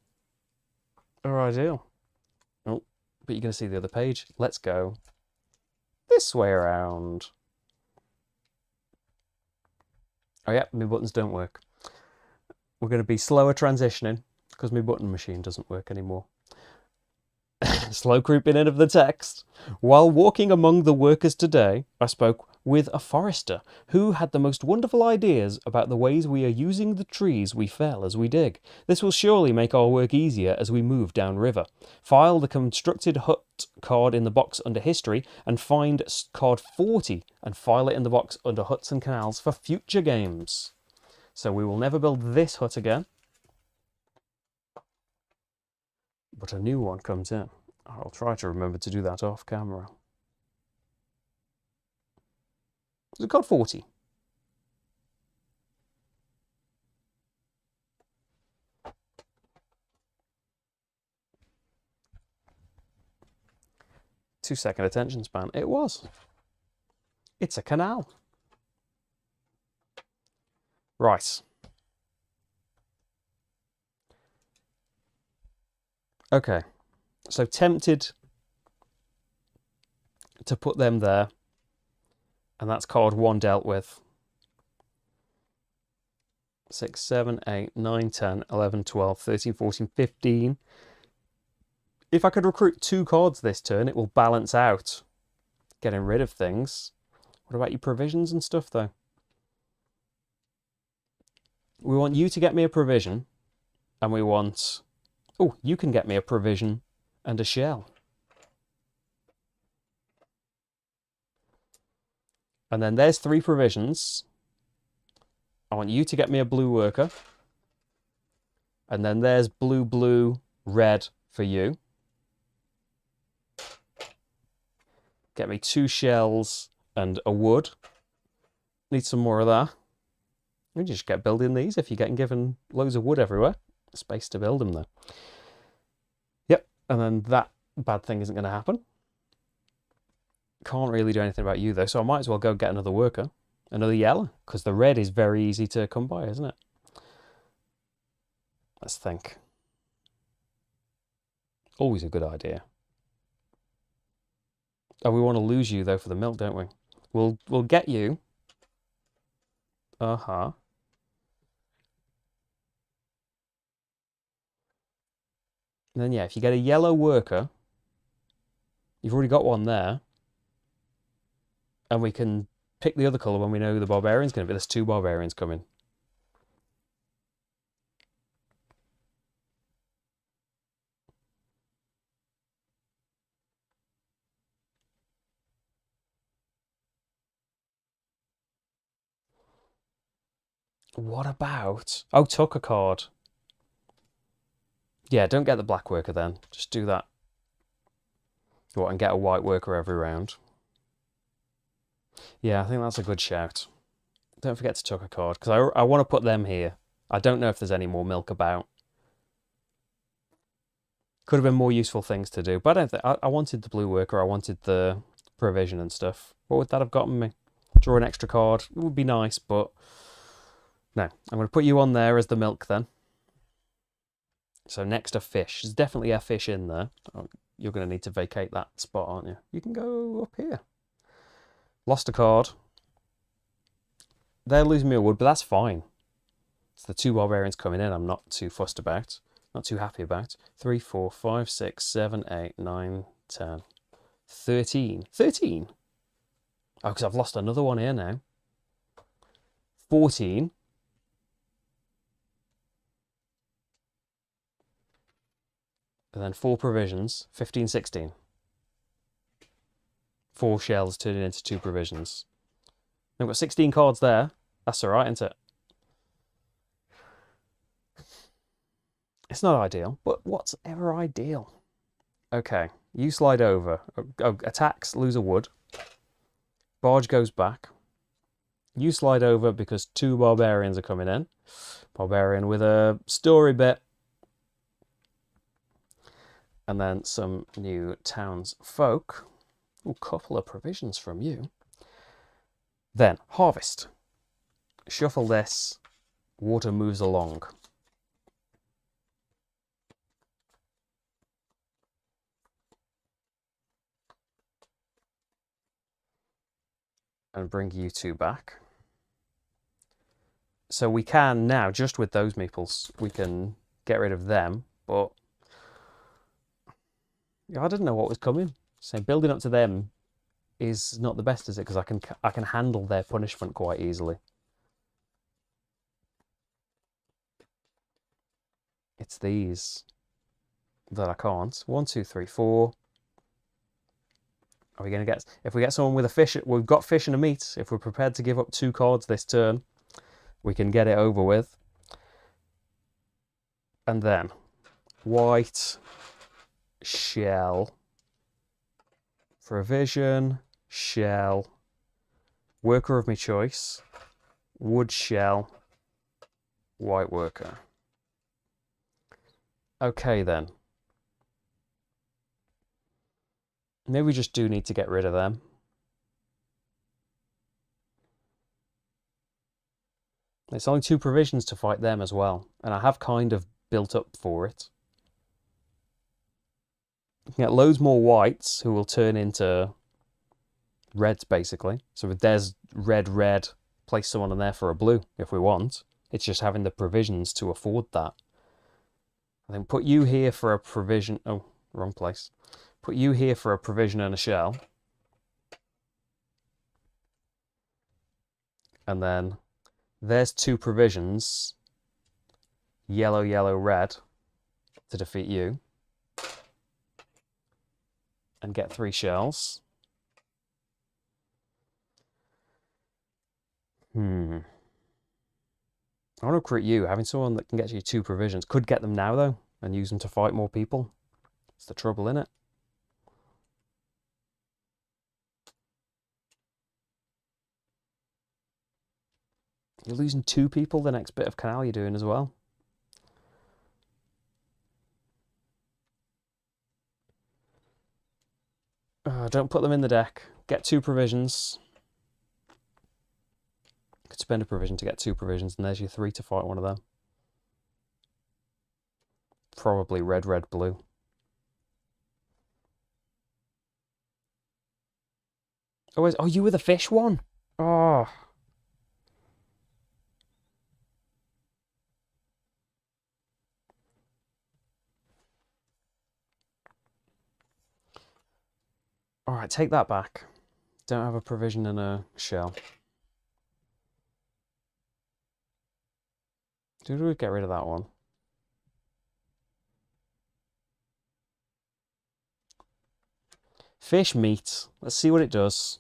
are ideal. Oh, but you're going to see the other page. Let's go this way around. Oh yeah, my buttons don't work. We're going to be slower transitioning because my button machine doesn't work anymore. Slow creeping in of the text. While walking among the workers today, I spoke with a forester who had the most wonderful ideas about the ways we are using the trees we fell as we dig. This will surely make our work easier as we move downriver. File the constructed hut card in the box under history and find card 40 and file it in the box under huts and canals for future games. So we will never build this hut again. But a new one comes in. I'll try to remember to do that off camera. Is it card 40? Two-second attention span. It was. It's a canal. Right. Okay. So tempted to put them there. And that's card 1 dealt with. 6, 7, 8, 9, 10, 11, 12, 13, 14, 15. If I could recruit 2 cards this turn, it will balance out getting rid of things. What about your provisions and stuff, though? We want you to get me a provision. And we want... Oh, you can get me a provision and a shell. And then there's 3 provisions. I want you to get me a blue worker. And then there's blue, blue, red for you. Get me 2 shells and a wood. Need some more of that. You just get building these if you're getting given loads of wood everywhere. Space to build them though. Yep, and then that bad thing isn't going to happen. Can't really do anything about you though, so I might as well go get another worker. Another yellow, because the red is very easy to come by, isn't it? Let's think. Always a good idea. Oh, we want to lose you though for the milk, don't we? We'll get you. Uh-huh. And then yeah, if you get a yellow worker, you've already got one there. And we can pick the other colour when we know the barbarian's going to be. There's 2 barbarians coming. What about... Oh, took a card. Yeah, don't get the black worker then. Just do that. What, and get a white worker every round. Yeah, I think that's a good shout. Don't forget to tuck a card, because I want to put them here. I don't know if there's any more milk about. Could have been more useful things to do, but I don't think... I wanted the blue worker, I wanted the provision and stuff. What would that have gotten me? Draw an extra card. It would be nice, but... No, I'm going to put you on there as the milk then. So next a fish. There's definitely a fish in there. Oh, you're going to need to vacate that spot, aren't you? You can go up here. Lost a card. They're losing me a wood, but that's fine. It's the 2 barbarians coming in I'm not too fussed about. Not too happy about. 3, 4, 5, 6, 7, 8, 9, 10, 13. 13? Oh, because I've lost another one here now. 14. And then 4 provisions. 15, 16. 4 shells turning into 2 provisions. We've got 16 cards there. That's all right, isn't it? It's not ideal, but what's ever ideal? Okay, you slide over. Attacks, lose a wood. Barge goes back. You slide over because 2 barbarians are coming in. Barbarian with a story bit. And then some new townsfolk. A couple of provisions from you. Then, harvest. Shuffle this. Water moves along. And bring you 2 back. So we can now, just with those meeples, we can get rid of them, but I didn't know what was coming. So building up to them is not the best, is it? Because I can handle their punishment quite easily. It's these that I can't. 1, 2, 3, 4. Are we going to get... If we get someone with a fish... We've got fish and a meat. If we're prepared to give up 2 cards this turn, we can get it over with. And then, white, shell, provision, shell, worker of my choice, wood shell, white worker. Okay then. Maybe we just do need to get rid of them. It's only 2 provisions to fight them as well, and I have kind of built up for it. You can get loads more whites who will turn into reds, basically. So if there's red, red, place someone in there for a blue if we want. It's just having the provisions to afford that. I think put you here for a provision. Oh, wrong place. Put you here for a provision and a shell. And then there's 2 provisions. Yellow, yellow, red to defeat you. And get 3 shells. I want to recruit you. Having someone that can get you 2 provisions. Could get them now, though, and use them to fight more people. It's the trouble, innit? You're losing 2 people the next bit of canal you're doing as well. Don't put them in the deck. Get 2 provisions. Could spend a provision to get 2 provisions, and there's your 3 to fight one of them. Probably red, red, blue. Oh, you were the fish one? Oh. Alright, take that back. Don't have a provision and a shell. Do we get rid of that one? Fish meat. Let's see what it does.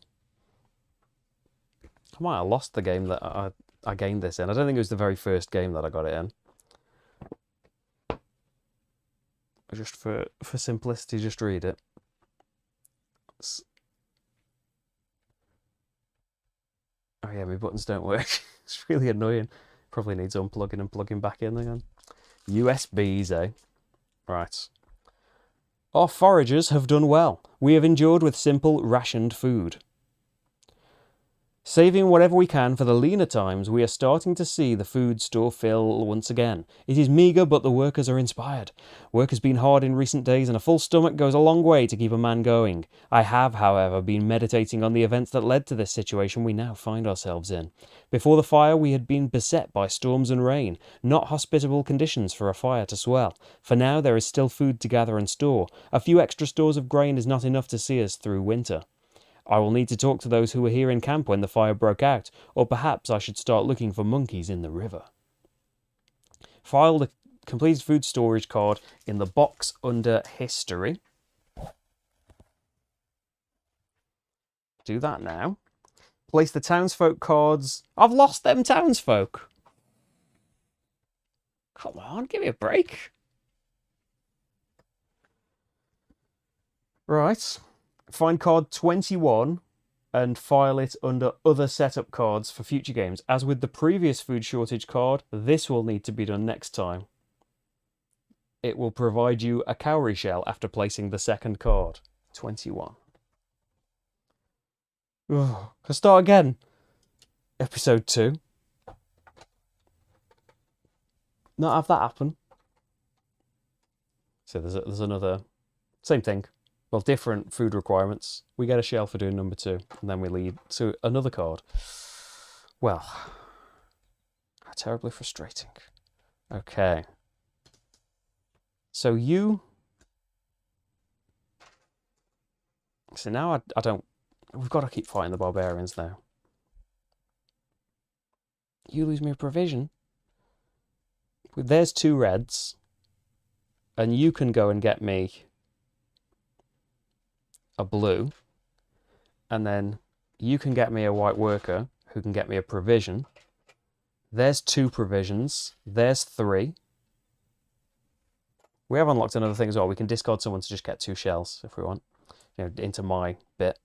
I might have lost the game that I gained this in. I don't think it was the very first game that I got it in. Just for simplicity, just read it. Oh yeah, my buttons don't work. It's really annoying. Probably needs unplugging and plugging back in again. USBs, eh? Right. Our foragers have done well. We have endured with simple, rationed food. Saving whatever we can for the leaner times, we are starting to see the food store fill once again. It is meagre, but the workers are inspired. Work has been hard in recent days, and a full stomach goes a long way to keep a man going. I have, however, been meditating on the events that led to this situation we now find ourselves in. Before the fire, we had been beset by storms and rain, not hospitable conditions for a fire to swell. For now, there is still food to gather and store. A few extra stores of grain is not enough to see us through winter. I will need to talk to those who were here in camp when the fire broke out, or perhaps I should start looking for monkeys in the river. File the completed food storage card in the box under history. Do that now. Place the townsfolk cards. I've lost them townsfolk. Come on, give me a break. Right. Find card 21 and file it under other setup cards for future games. As with the previous food shortage card, this will need to be done next time. It will provide you a cowrie shell after placing the second card. 21. Ugh. Let's start again. Episode 2. Not have that happen. So there's another... Same thing. Well, different food requirements. We get a shell for doing number 2. And then we lead to another card. Well. How terribly frustrating. Okay. So you... So now I don't... We've got to keep fighting the barbarians now. You lose me a provision. There's 2 reds. And you can go and get me a blue. And then you can get me a white worker who can get me a provision. There's 2 provisions. There's 3. We have unlocked another thing as well. We can discard someone to just get 2 shells if we want. You know, into my bit.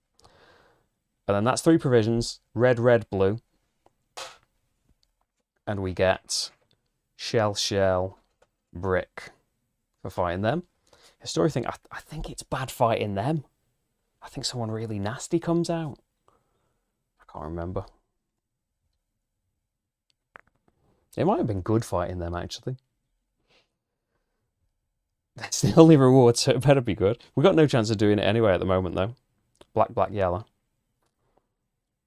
And then that's 3 provisions. Red, red, blue. And we get shell, shell, brick for fighting them. Story thing, I think it's bad fighting them. I think someone really nasty comes out. I can't remember. It might have been good fighting them, actually. That's the only reward, so it better be good. We've got no chance of doing it anyway at the moment, though. Black, black, yellow.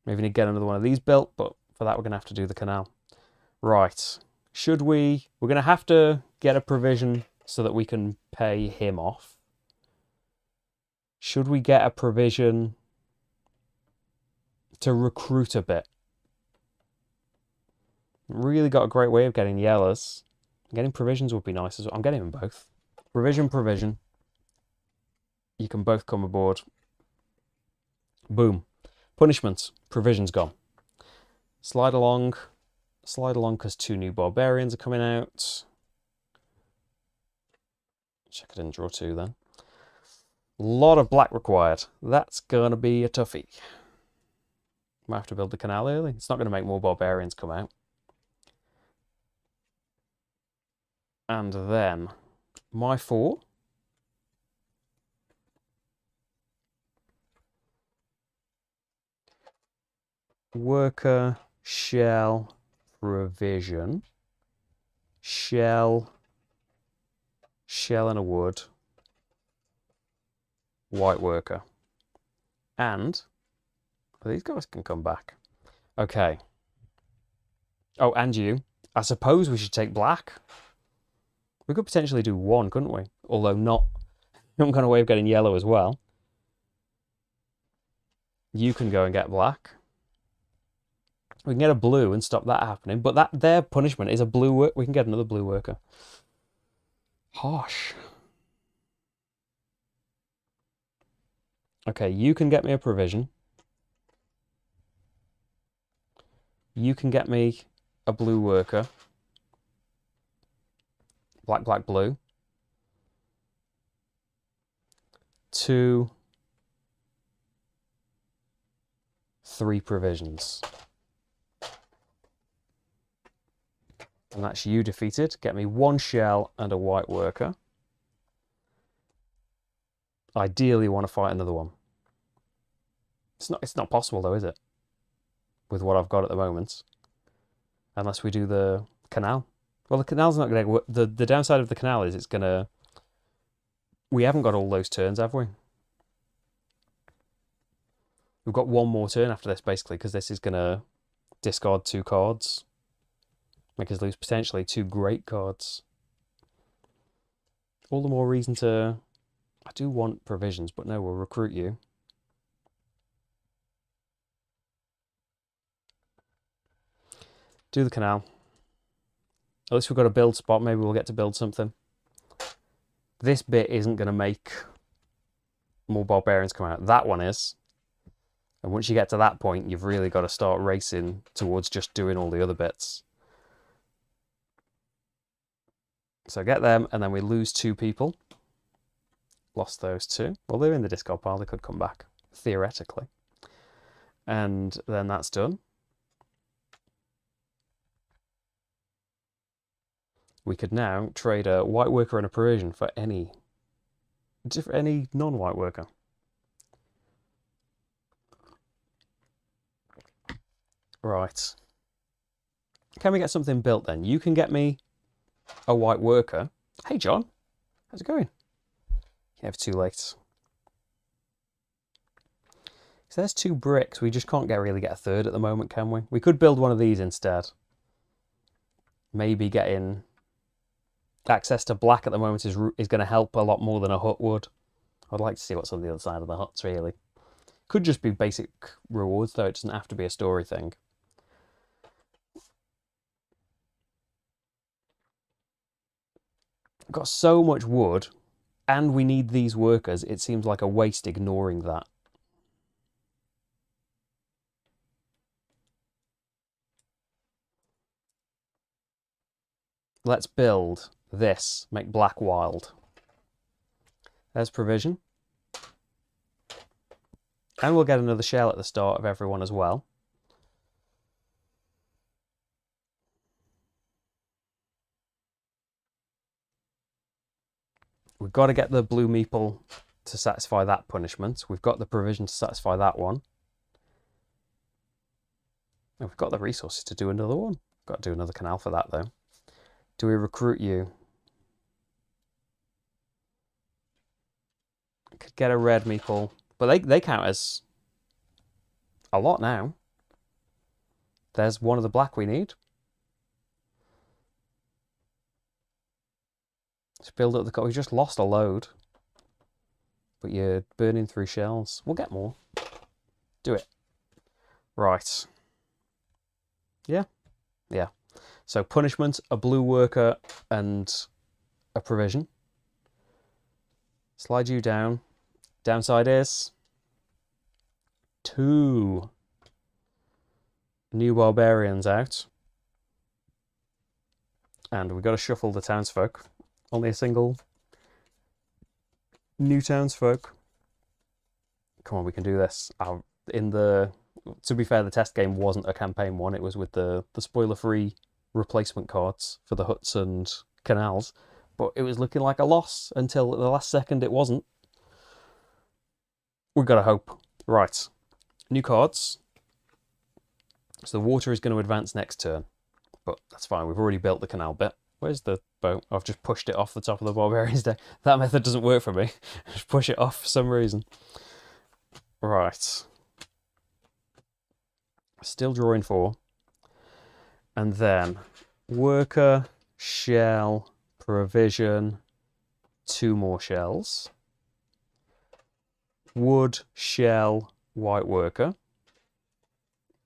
Maybe need to get another one of these built, but for that we're going to have to do the canal. Right. Should we... We're going to have to get a provision so that we can pay him off. Should we get a provision to recruit a bit? Really got a great way of getting yellows. Getting provisions would be nice as well. I'm getting them both. Provision, provision. You can both come aboard. Boom. Punishments. Provisions gone. Slide along. Slide along because 2 new barbarians are coming out. Check I didn't draw 2 then. A lot of black required. That's going to be a toughie. Might have to build the canal early. It's not going to make more barbarians come out. And then my 4. Worker, shell, provision, shell, shell and a wood, white worker. And these guys can come back. Okay. Oh, and you. I suppose we should take black. We could potentially do 1, couldn't we? Although not some kind of way of getting yellow as well. You can go and get black. We can get a blue and stop that happening. But their punishment is a blue worker. We can get another blue worker. Harsh. Okay, you can get me a provision. You can get me a blue worker. Black, black, blue. 2, 3 provisions. And that's you defeated. Get me 1 shell and a white worker. Ideally want to fight another one. It's not possible though, is it? With what I've got at the moment. Unless we do the canal. Well, the canal's not going to work. The downside of the canal is it's going to... We haven't got all those turns, have we? We've got 1 more turn after this, basically, because this is going to discard 2 cards. Make us lose potentially 2 great cards. All the more reason to... I do want provisions, but no, we'll recruit you. Do the canal. At least we've got a build spot. Maybe we'll get to build something. This bit isn't going to make more barbarians come out. That one is. And once you get to that point, you've really got to start racing towards just doing all the other bits. So get them, and then we lose 2 people. Lost those 2. Well, they're in the discard pile. They could come back, theoretically. And then that's done. We could now trade a white worker and a Parisian for any non-white worker. Right. Can we get something built then? You can get me a white worker. Hey, John. How's it going? Never too late. So there's 2 bricks. We just can't really get a third at the moment, can we? We could build one of these instead. Maybe getting access to black at the moment is going to help a lot more than a hut would. I'd like to see what's on the other side of the huts, really. Could just be basic rewards, though. It doesn't have to be a story thing. Got so much wood, and we need these workers. It seems like a waste ignoring that. Let's build this. Make black wild. There's provision. And we'll get another shell at the start of everyone as well. We've got to get the blue meeple to satisfy that punishment. We've got the provision to satisfy that one. And we've got the resources to do another one. Got to do another canal for that, though. Do we recruit you? Could get a red meeple. But they count as a lot now. There's one of the black we need. Let's build up the... We just lost a load. But you're burning through shells. We'll get more. Do it. Right. Yeah. Yeah. So punishment, a blue worker, and a provision. Slide you down. Downside is 2 new barbarians out. And we've got to shuffle the townsfolk. Only a single new townsfolk. Come on, we can do this. To be fair, the test game wasn't a campaign one. It was with the spoiler-free replacement cards for the huts and canals. But it was looking like a loss until at the last second it wasn't. We've got to hope. Right. New cards. So the water is going to advance next turn. But that's fine. We've already built the canal bit. Where's the boat? I've just pushed it off the top of the barbarians deck. That method doesn't work for me. Just push it off for some reason. Right. Still drawing 4. And then worker, shell, provision, 2 more shells. Wood, shell, white worker.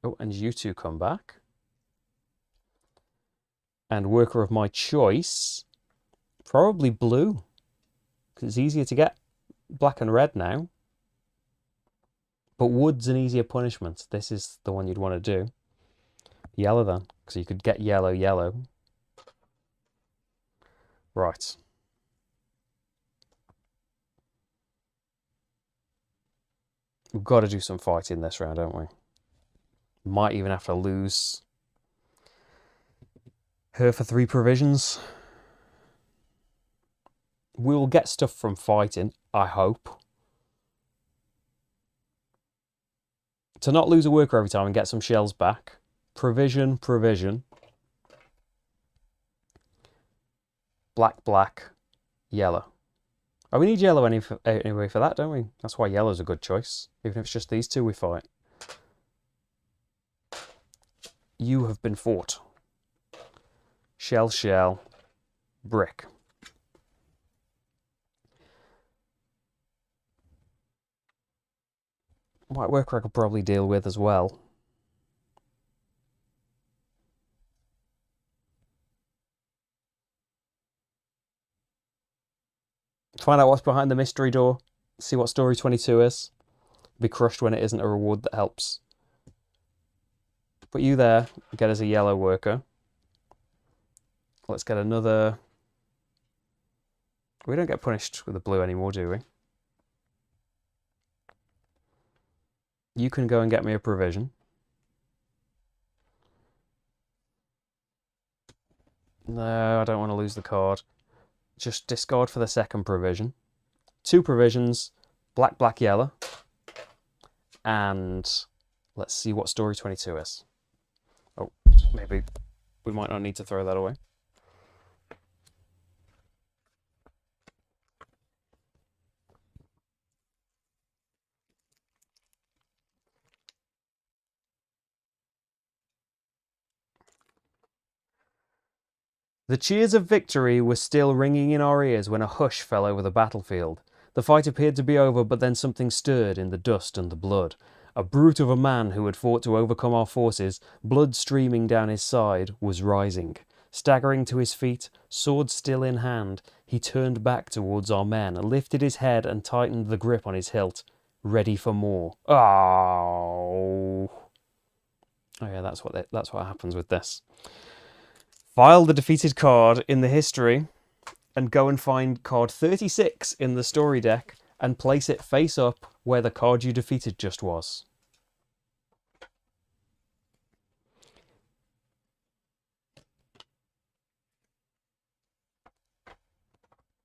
Oh, and you 2 come back. And worker of my choice, probably blue, because it's easier to get black and red now. But wood's an easier punishment. This is the one you'd want to do. Yellow then, because you could get yellow, yellow. Right. We've got to do some fighting this round, don't we? Might even have to lose her for 3 provisions. We'll get stuff from fighting, I hope. To not lose a worker every time and get some shells back. Provision, provision. Black, black, yellow. Oh, we need yellow anyway for that, don't we? That's why yellow's a good choice. Even if it's just these 2 we fight. You have been fought. Shell, shell, brick. White worker I could probably deal with as well. Find out what's behind the mystery door. See what story 22 is. Be crushed when it isn't a reward that helps. Put you there, get us a yellow worker. Let's get another... We don't get punished with the blue anymore, do we? You can go and get me a provision. No, I don't want to lose the card. Just discard for the second provision. 2 provisions, black, black, yellow. And let's see what story 22 is. Oh, maybe we might not need to throw that away. The cheers of victory were still ringing in our ears when a hush fell over the battlefield. The fight appeared to be over, but then something stirred in the dust and the blood. A brute of a man who had fought to overcome our forces, blood streaming down his side, was rising. Staggering to his feet, sword still in hand, he turned back towards our men, lifted his head and tightened the grip on his hilt, ready for more. Oh yeah, that's what happens with this. File the defeated card in the history and go and find card 36 in the story deck and place it face up where the card you defeated just was.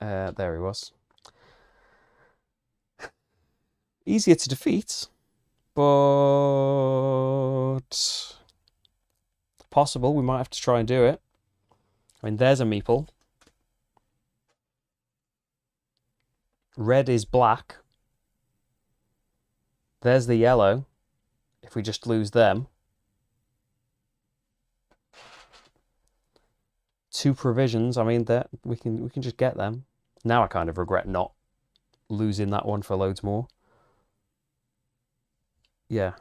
There he was. Easier to defeat, but possible. We might have to try and do it. I mean, there's a meeple. Red is black. There's the yellow. If we just lose them. 2 provisions. I mean, that we can just get them. Now I kind of regret not losing that one for loads more. Yeah.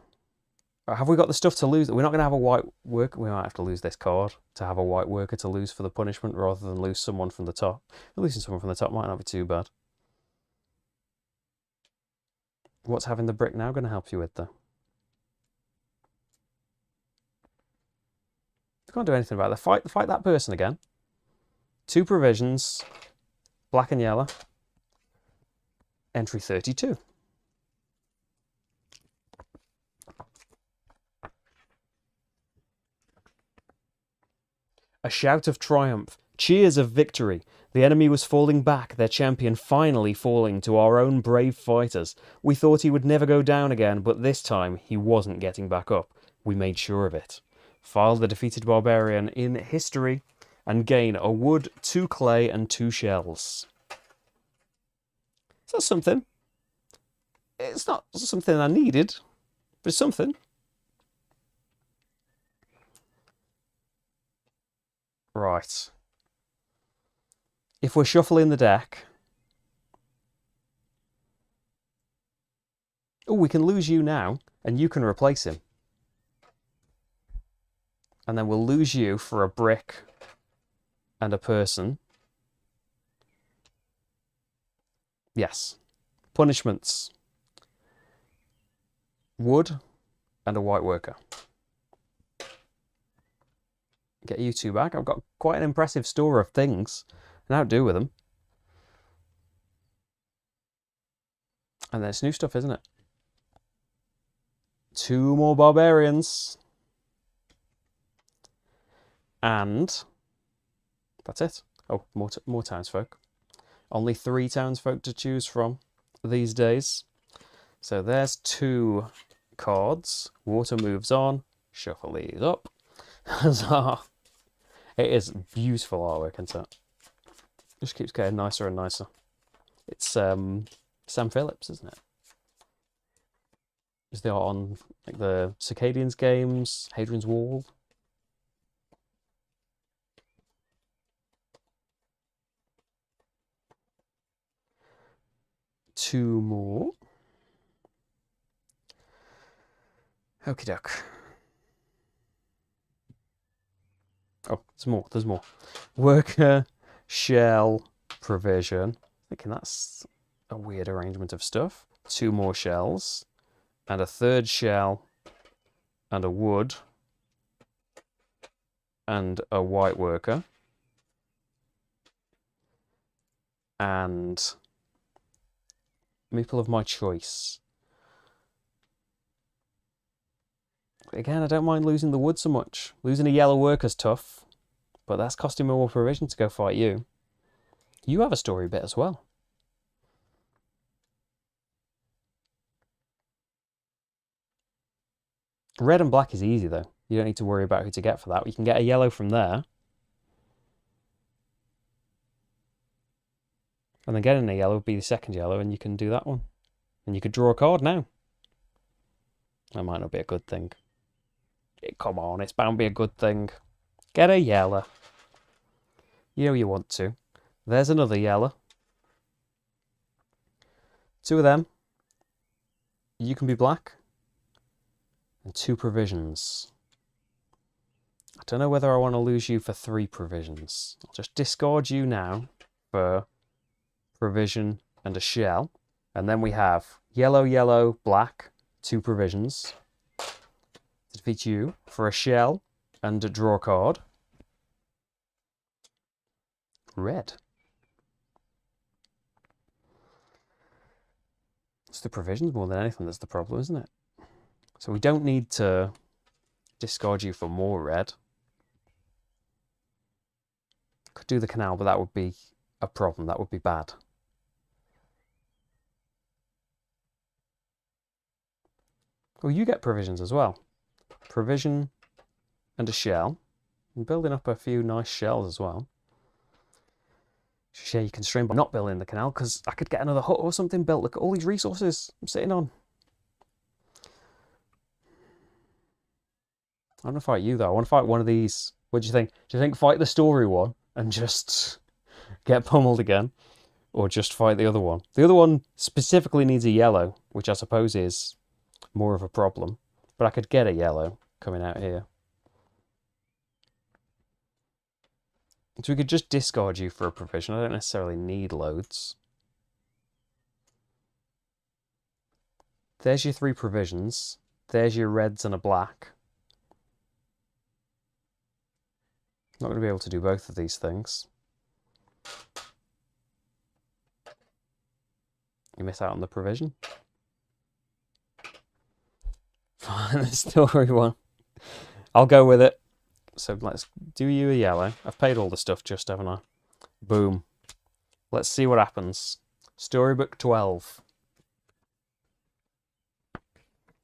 Have we got the stuff to lose? We're not going to have a white worker. We might have to lose this card to have a white worker to lose for the punishment rather than lose someone from the top. Losing someone from the top might not be too bad. What's having the brick now going to help you with, though? You can't do anything about it. Fight that person again. 2 provisions, black and yellow. Entry 32. A shout of triumph, cheers of victory. The enemy was falling back, their champion finally falling to our own brave fighters. We thought he would never go down again, but this time he wasn't getting back up. We made sure of it. File the defeated barbarian in history and gain a wood, 2 clay and 2 shells. So that's something. It's not something I needed, but it's something. Right. If we're shuffling the deck... Oh, we can lose you now, and you can replace him. And then we'll lose you for a brick and a person. Yes. Punishments. Wood and a white worker. Get you 2 back. I've got quite an impressive store of things. Now do with them. And then it's new stuff, isn't it? 2 more barbarians. And that's it. Oh, more townsfolk. Only 3 townsfolk to choose from these days. So there's 2 cards. Water moves on. Shuffle these up. Huzzah! It is beautiful artwork, isn't it? Just keeps getting nicer and nicer. It's Sam Phillips, isn't it? Is the art on like the Circadians games, Hadrian's Wall? Two more. Okie doke. Oh, there's more. Worker, shell, provision. Thinking that's a weird arrangement of stuff. 2 more shells. and a third shell, and a wood, and a white worker, and meeple of my choice. Again, I don't mind losing the wood so much. Losing a yellow worker's tough, but that's costing me more provision to go fight you. You have a story bit as well. Red and black is easy though. You don't need to worry about who to get for that. You can get a yellow from there. And then getting a yellow would be the second yellow, and you can do that one. And you could draw a card now. That might not be a good thing. Come on, it's bound to be a good thing. Get a yellow. You know you want to. There's another yellow. Two of them. You can be black. And 2 provisions. I don't know whether I want to lose you for 3 provisions. I'll just discard you now for provision and a shell. And then we have yellow, yellow, black, 2 provisions. To defeat you for a shell and a draw card. Red. It's the provisions more than anything that's the problem, isn't it? So we don't need to discard you for more red. Could do the canal, but that would be a problem. That would be bad. Well, you get provisions as well. Provision and a shell. I'm building up a few nice shells as well. Share your constraint by not building the canal, because I could get another hut or something built. Look at all these resources I'm sitting on. I want to fight you though. I want to fight one of these. What do you think? Do you think fight the story one and just get pummeled again? Or just fight the other one? The other one specifically needs a yellow, which I suppose is more of a problem. But I could get a yellow coming out here. So we could just discard you for a provision. I don't necessarily need loads. There's your 3 provisions. There's your reds and a black. Not going to be able to do both of these things. You miss out on the provision. Fine, the story one. I'll go with it. So let's do you a yellow. I've paid all the stuff just, haven't I? Boom. Let's see what happens. Storybook 12.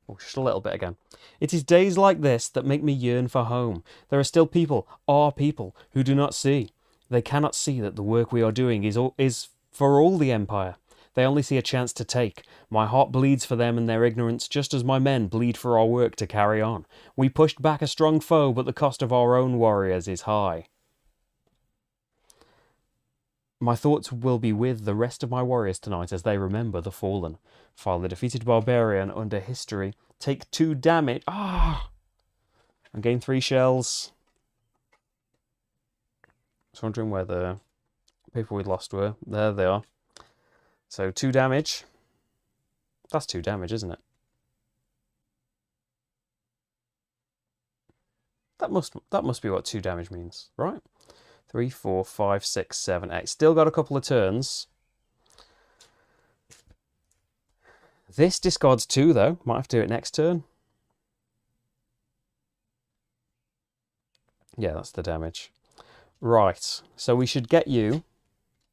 Oh, just a little bit again. It is days like this that make me yearn for home. There are still people, our people, who do not see. They cannot see that the work we are doing is for all the Empire. They only see a chance to take. My heart bleeds for them and their ignorance, just as my men bleed for our work to carry on. We pushed back a strong foe, but the cost of our own warriors is high. My thoughts will be with the rest of my warriors tonight as they remember the fallen. File the defeated barbarian under history. Take 2 damage. And gain 3 shells. I was wondering where the people we'd lost were. There they are. So 2 damage. That's 2 damage, isn't it? That must be what 2 damage means, right? 3, 4, 5, 6, 7, 8. Still got a couple of turns. This discards 2, though. Might have to do it next turn. Yeah, that's the damage. Right. So we should get you.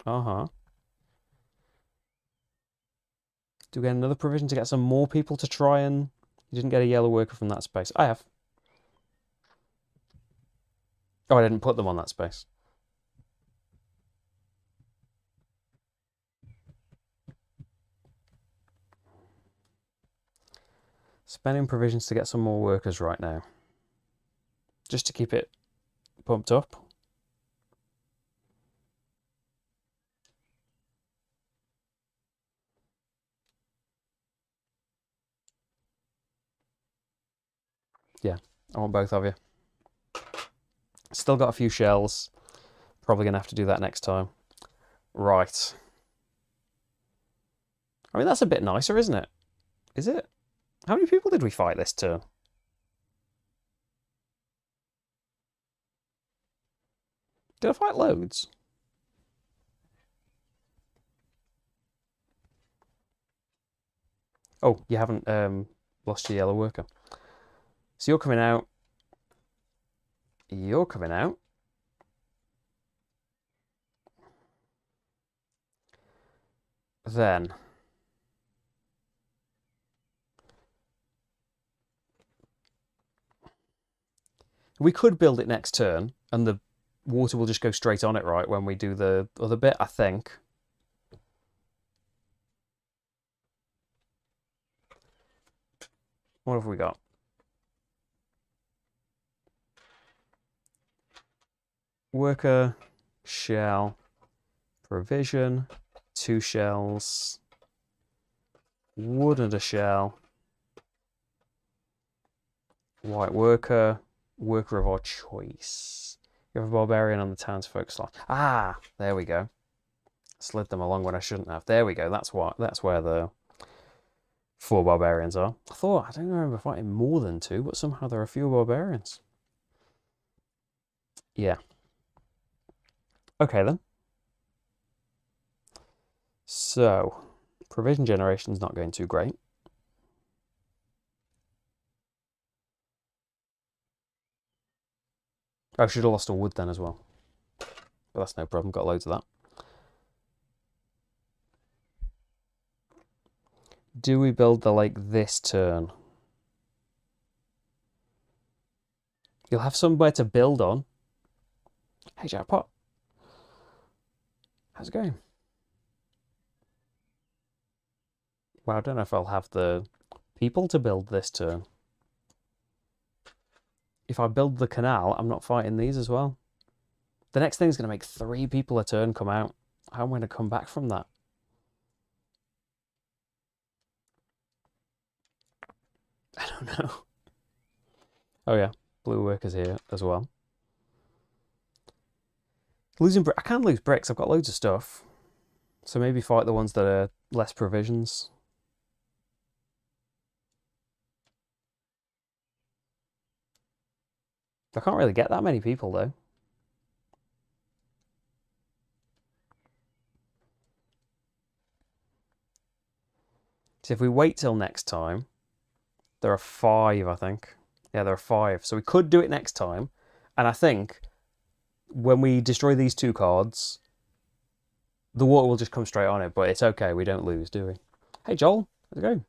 Do we get another provision to get some more people to try and... You didn't get a yellow worker from that space. I have. Oh, I didn't put them on that space. Spending provisions to get some more workers right now. Just to keep it pumped up. Yeah, I want both of you. Still got a few shells. Probably going to have to do that next time. Right. I mean, that's a bit nicer, isn't it? Is it? How many people did we fight this turn? Did I fight loads? Oh, you haven't lost your yellow worker. So you're coming out. You're coming out. Then we could build it next turn, and the water will just go straight on it, right, when we do the other bit, I think. What have we got? Worker, shell, provision, 2 shells, wood and a shell, white worker, worker of our choice. You have a barbarian on the townsfolk slot. Ah, there we go. Slid them along when I shouldn't have. There we go. That's where the 4 barbarians are. I don't remember fighting more than 2, but somehow there are fewer barbarians. Yeah. Okay then. So, provision generation is not going too great. I should have lost a wood then as well. But that's no problem, got loads of that. Do we build the lake this turn? You'll have somewhere to build on. Hey, Jackpot. How's it going? Well, I don't know if I'll have the people to build this turn. If I build the canal, I'm not fighting these as well. The next thing's going to make 3 people a turn come out. How am I going to come back from that? I don't know. Oh yeah, blue workers here as well. Losing I can lose bricks. I've got loads of stuff. So maybe fight the ones that are less provisions. I can't really get that many people though. So if we wait till next time, there are 5, I think. Yeah, there are 5. So we could do it next time. And I think when we destroy these 2 cards, the water will just come straight on it. But it's okay. We don't lose, do we? Hey, Joel. How's it going?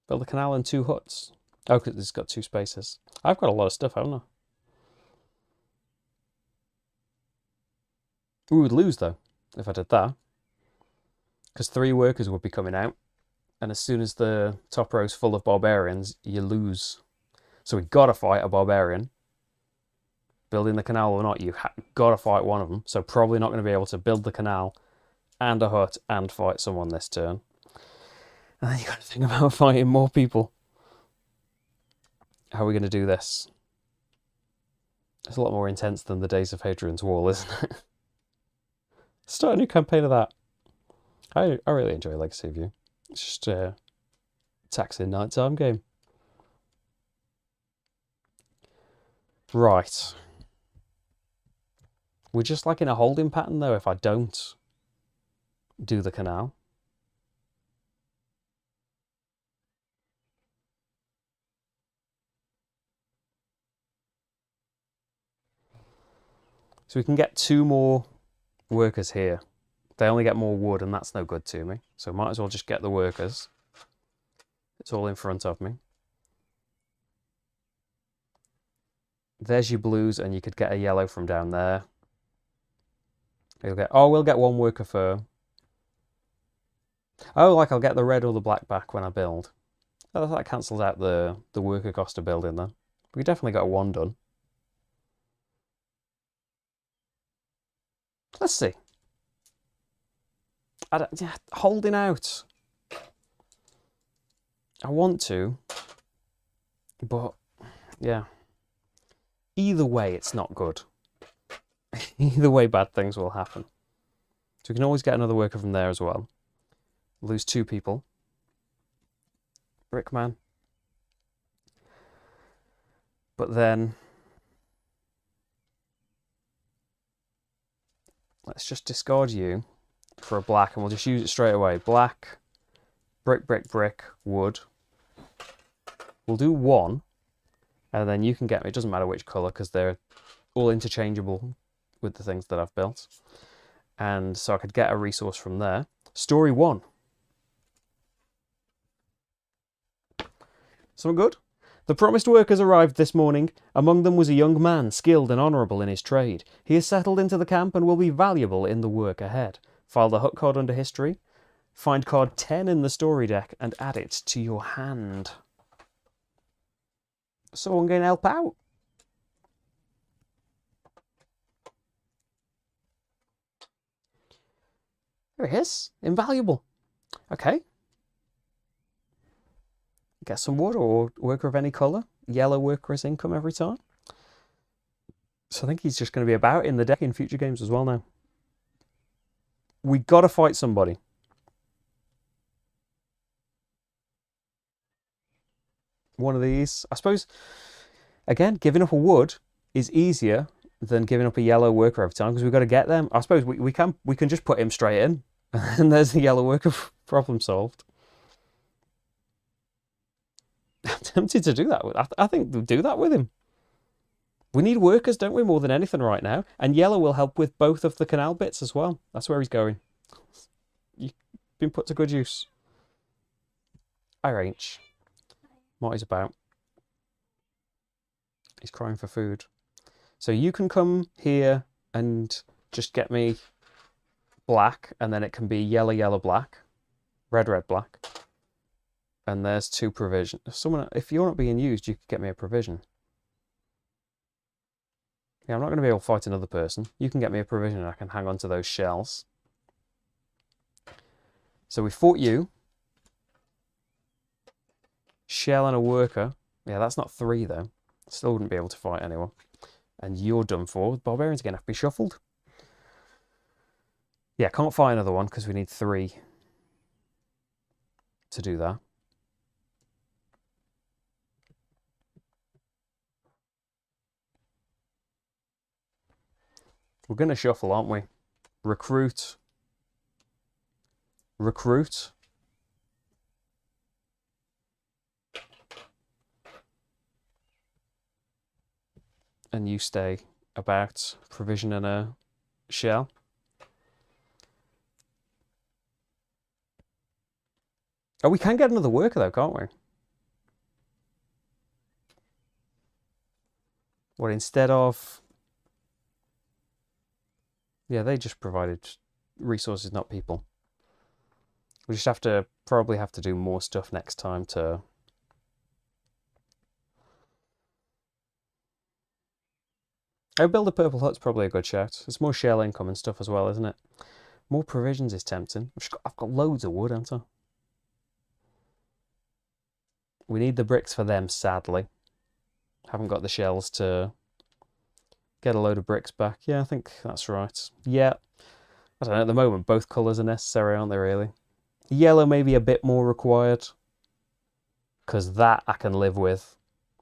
Build a canal and 2 huts. Oh, because it's got 2 spaces. I've got a lot of stuff, haven't I? We would lose, though, if I did that. Because 3 workers would be coming out. And as soon as the top row's full of barbarians, you lose. So we've got to fight a barbarian. Building the canal or not, you've got to fight one of them. So probably not going to be able to build the canal and a hut and fight someone this turn. And then you've got to think about fighting more people. How are we going to do this? It's a lot more intense than the Days of Hadrian's Wall, isn't it? Start a new campaign of that. I really enjoy Legacy of You. It's just a taxing nighttime game. Right. We're just like in a holding pattern though if I don't do the canal. So we can get 2 more workers here. They only get more wood and that's no good to me. So might as well just get the workers. It's all in front of me. There's your blues and you could get a yellow from down there. We'll get 1 worker for... Oh, like I'll get the red or the black back when I build. Oh, that cancels out the worker cost of building then. We definitely got 1 done. Let's see. Holding out. I want to, but yeah. Either way, it's not good. Either way, bad things will happen. So we can always get another worker from there as well. Lose 2 people. Brickman. But then... let's just discard you for a black and we'll just use it straight away. Black, brick, brick, brick, wood. We'll do 1. And then you can get me, it doesn't matter which colour because they're all interchangeable with the things that I've built. And so I could get a resource from there. Story 1. Something good? The promised workers arrived this morning. Among them was a young man, skilled and honourable in his trade. He has settled into the camp and will be valuable in the work ahead. File the hut card under history. Find card 10 in the story deck and add it to your hand. Someone going to help out. There he is. Invaluable. Okay. Get some wood or worker of any colour. Yellow worker is income every time. So I think he's just going to be about in the deck in future games as well now. We got to fight somebody. One of these. I suppose, again, giving up a wood is easier than giving up a yellow worker every time because we've got to get them. I suppose we can just put him straight in and there's the yellow worker problem solved. I'm tempted to do that. I think we'll do that with him. We need workers, don't we, more than anything right now? And yellow will help with both of the canal bits as well. That's where he's going. You've been put to good use. Irange. What he's about. He's crying for food. So you can come here and just get me black, and then it can be yellow, yellow, black. Red, red, black. And there's 2 provision. If you're not being used, you could get me a provision. Yeah, I'm not going to be able to fight another person. You can get me a provision and I can hang on to those shells. So we fought you. Shell and a worker. Yeah, that's not 3 though. Still wouldn't be able to fight anyone. And you're done for. Barbarians are going to have to be shuffled. Yeah, can't fight another one because we need 3 to do that. We're going to shuffle, aren't we? Recruit. Recruit. And you stay about. Provision and a shell. Oh, we can get another worker though, can't we? What, instead of... yeah, they just provided resources, not people. We just have to, probably have to do more stuff next time to... oh, build a purple hut's probably a good shout. It's more shell income and stuff as well, isn't it? More provisions is tempting. I've got loads of wood, haven't I? We need the bricks for them, sadly. Haven't got the shells to get a load of bricks back. Yeah, I think that's right. Yeah. I don't know, at the moment, both colours are necessary, aren't they, really? Yellow may be a bit more required. Because that I can live with.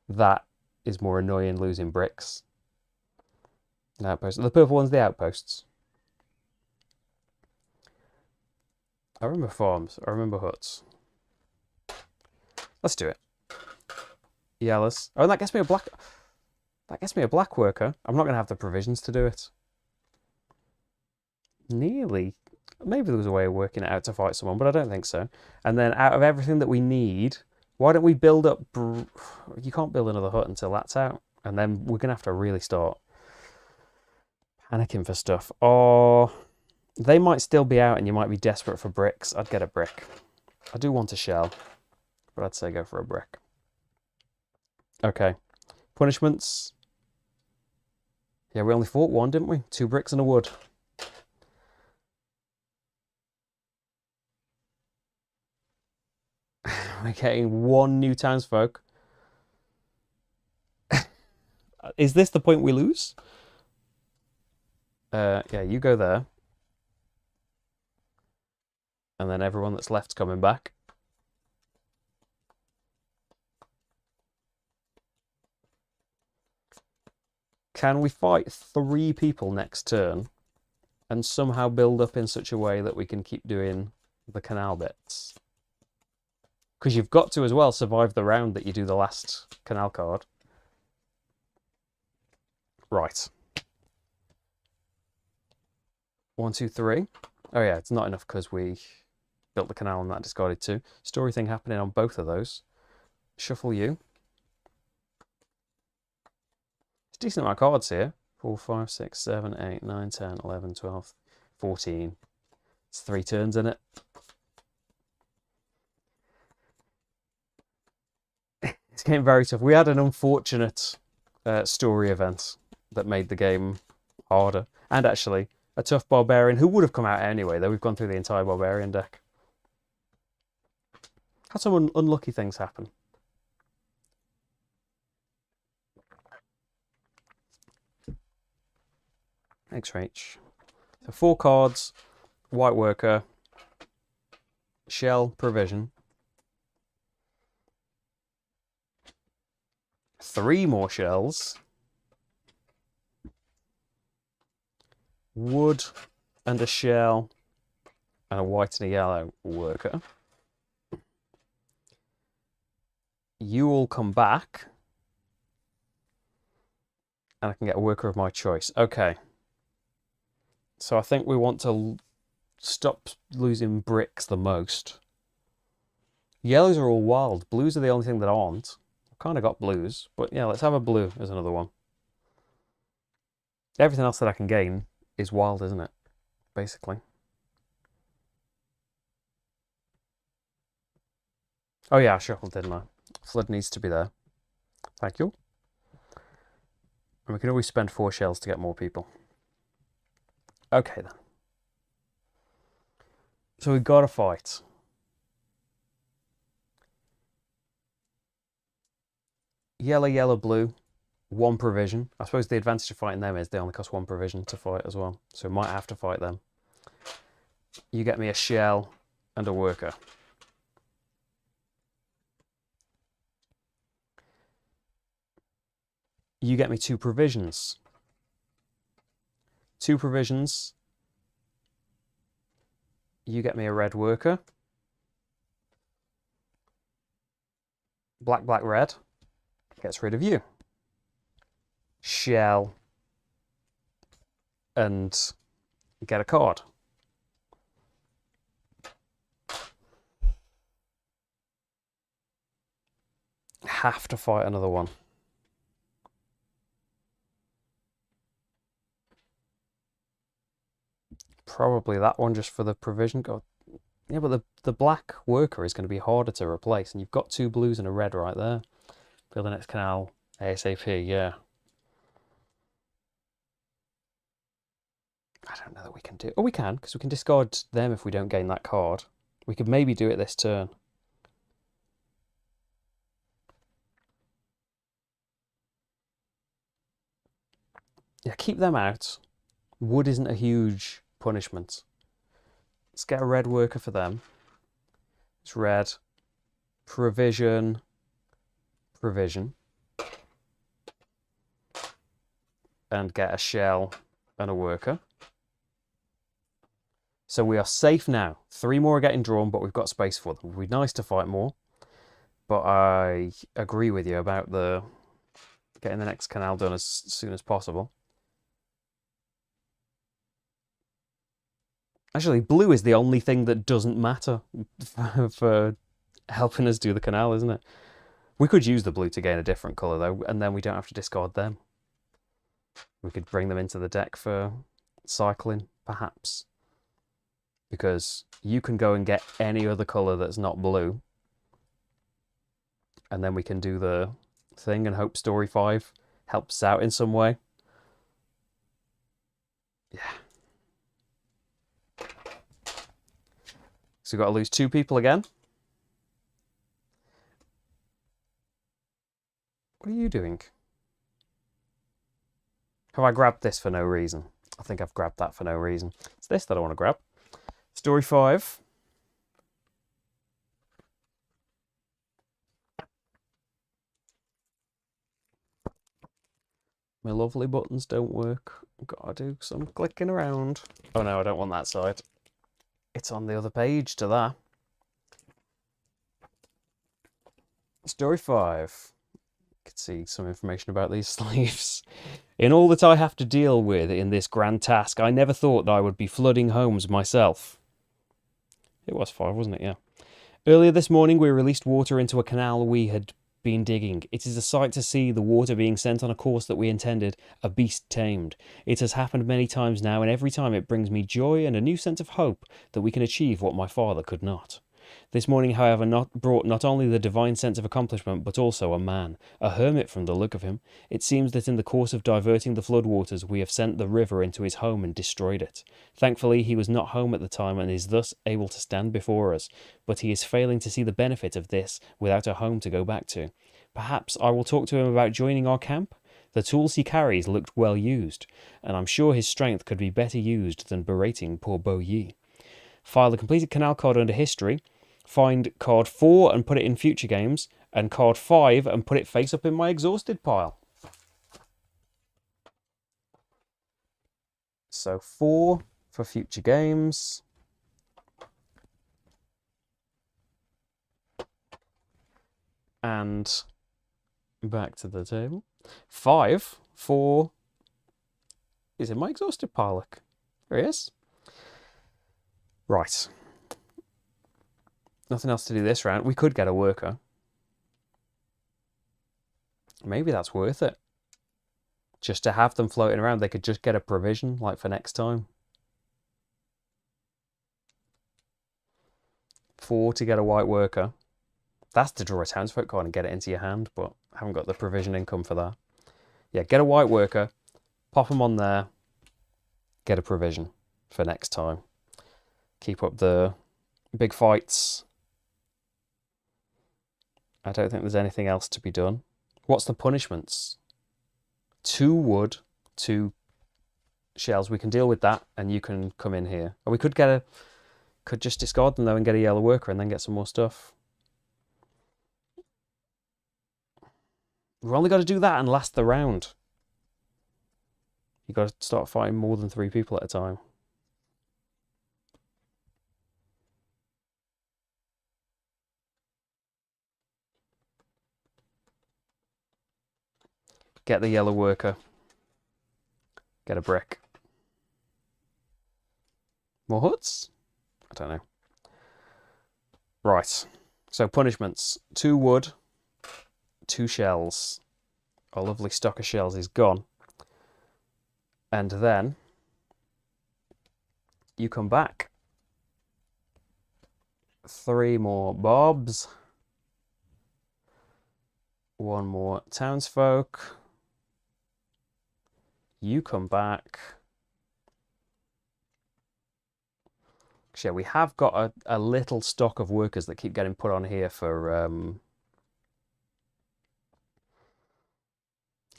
That is more annoying, losing bricks. Outposts. The purple one's the outposts. I remember farms. I remember huts. Let's do it. Yellows. Oh, and that gets me a black... that gets me a black worker. I'm not going to have the provisions to do it. Nearly. Maybe there was a way of working it out to fight someone, but I don't think so. And then out of everything that we need, why don't we build up... you can't build another hut until that's out. And then we're going to have to really start panicking for stuff. Or they might still be out and you might be desperate for bricks. I'd get a brick. I do want a shell, but I'd say go for a brick. Okay. Punishments. Yeah, we only fought 1, didn't we? 2 bricks and a wood. We're getting 1 new townsfolk. Is this the point we lose? Yeah, you go there. And then everyone that's left's coming back. Can we fight 3 people next turn and somehow build up in such a way that we can keep doing the canal bits? Because you've got to as well survive the round that you do the last canal card. Right. 1, 2, 3. Oh yeah, it's not enough because we built the canal and that discarded 2. Story thing happening on both of those. Shuffle you. It's a decent amount of cards here. 4, 5, 6, 7, 8, 9, 10, 11, 12, 14. It's 3 turns in it. It's getting very tough. We had an unfortunate story event that made the game harder. And actually, a tough barbarian who would have come out anyway, though we've gone through the entire barbarian deck. Had some unlucky things happen. X-Reach. So 4 cards, White Worker, Shell, Provision. 3 more shells. Wood and a shell and a white and a yellow worker. You all come back and I can get a worker of my choice. Okay. So I think we want to stop losing bricks the most. Yellows are all wild. Blues are the only thing that aren't. I've kind of got blues, but yeah, let's have a blue as another one. Everything else that I can gain is wild, isn't it? Basically. Oh yeah, I shuffled, didn't I? Flood needs to be there. Thank you. And we can always spend 4 shells to get more people. Okay then. So we've got to fight. Yellow, yellow, blue. 1 provision. I suppose the advantage of fighting them is they only cost 1 provision to fight as well. So we might have to fight them. You get me a shell and a worker. You get me 2 provisions. 2 provisions. You get me a red worker. Black, black, red. Gets rid of you. Shell. And get a card. Have to fight another one. Probably that one just for the provision. God. Yeah, but the black worker is going to be harder to replace. And you've got 2 blues and a red right there. Build the next canal ASAP, yeah. I don't know that we can do it. Oh, we can, because we can discard them if we don't gain that card. We could maybe do it this turn. Yeah, keep them out. Wood isn't a huge punishment. Let's get a red worker for them. It's red. Provision. Provision. And get a shell and a worker. So we are safe now. 3 more are getting drawn, but we've got space for them. It would be nice to fight more. But I agree with you about the getting the next canal done as soon as possible. Actually, blue is the only thing that doesn't matter for helping us do the canal, isn't it? We could use the blue to gain a different colour, though, and then we don't have to discard them. We could bring them into the deck for cycling, perhaps. Because you can go and get any other colour that's not blue. And then we can do the thing and hope Story 5 helps out in some way. Yeah. So we've got to lose 2 people again. What are you doing? Have I grabbed this for no reason? I think I've grabbed that for no reason. It's this that I want to grab. Story 5. My lovely buttons don't work. Gotta do some clicking around. Oh no, I don't want that side. It's on the other page to that. Story 5. You can see some information about these sleeves. In all that I have to deal with in this grand task, I never thought that I would be flooding homes myself. It was 5, wasn't it? Yeah. Earlier this morning, we released water into a canal we had been digging. It is a sight to see the water being sent on a course that we intended, a beast tamed. It has happened many times now, and every time it brings me joy and a new sense of hope that we can achieve what my father could not. This morning, however, brought not only the divine sense of accomplishment, but also a man, a hermit from the look of him. It seems that in the course of diverting the floodwaters, we have sent the river into his home and destroyed it. Thankfully, he was not home at the time and is thus able to stand before us, but he is failing to see the benefit of this without a home to go back to. Perhaps I will talk to him about joining our camp? The tools he carries looked well used, and I'm sure his strength could be better used than berating poor Bo Yi. File the completed canal card under history. Find card 4 and put it in future games, and card 5 and put it face up in my exhausted pile. So 4 for future games. And back to the table. 5 for... is in my exhausted pile, look. There he is. Right. Nothing else to do this round. We could get a worker. Maybe that's worth it. Just to have them floating around. They could just get a provision, like for next time. 4 to get a white worker. That's to draw a townsfolk card and get it into your hand, but I haven't got the provision income for that. Yeah, get a white worker. Pop them on there. Get a provision for next time. Keep up the big fights. I don't think there's anything else to be done. What's the punishments? 2 wood, 2 shells. We can deal with that, and you can come in here. Or we could could just discard them though and get a yellow worker and then get some more stuff. We've only got to do that and last the round. You've got to start fighting more than 3 people at a time. Get the yellow worker. Get a brick. More huts? I don't know. Right. So punishments. 2 wood. 2 shells. Our lovely stock of shells is gone. And then you come back. 3 more bobs. 1 more townsfolk. You come back. Yeah, we have got a little stock of workers that keep getting put on here for...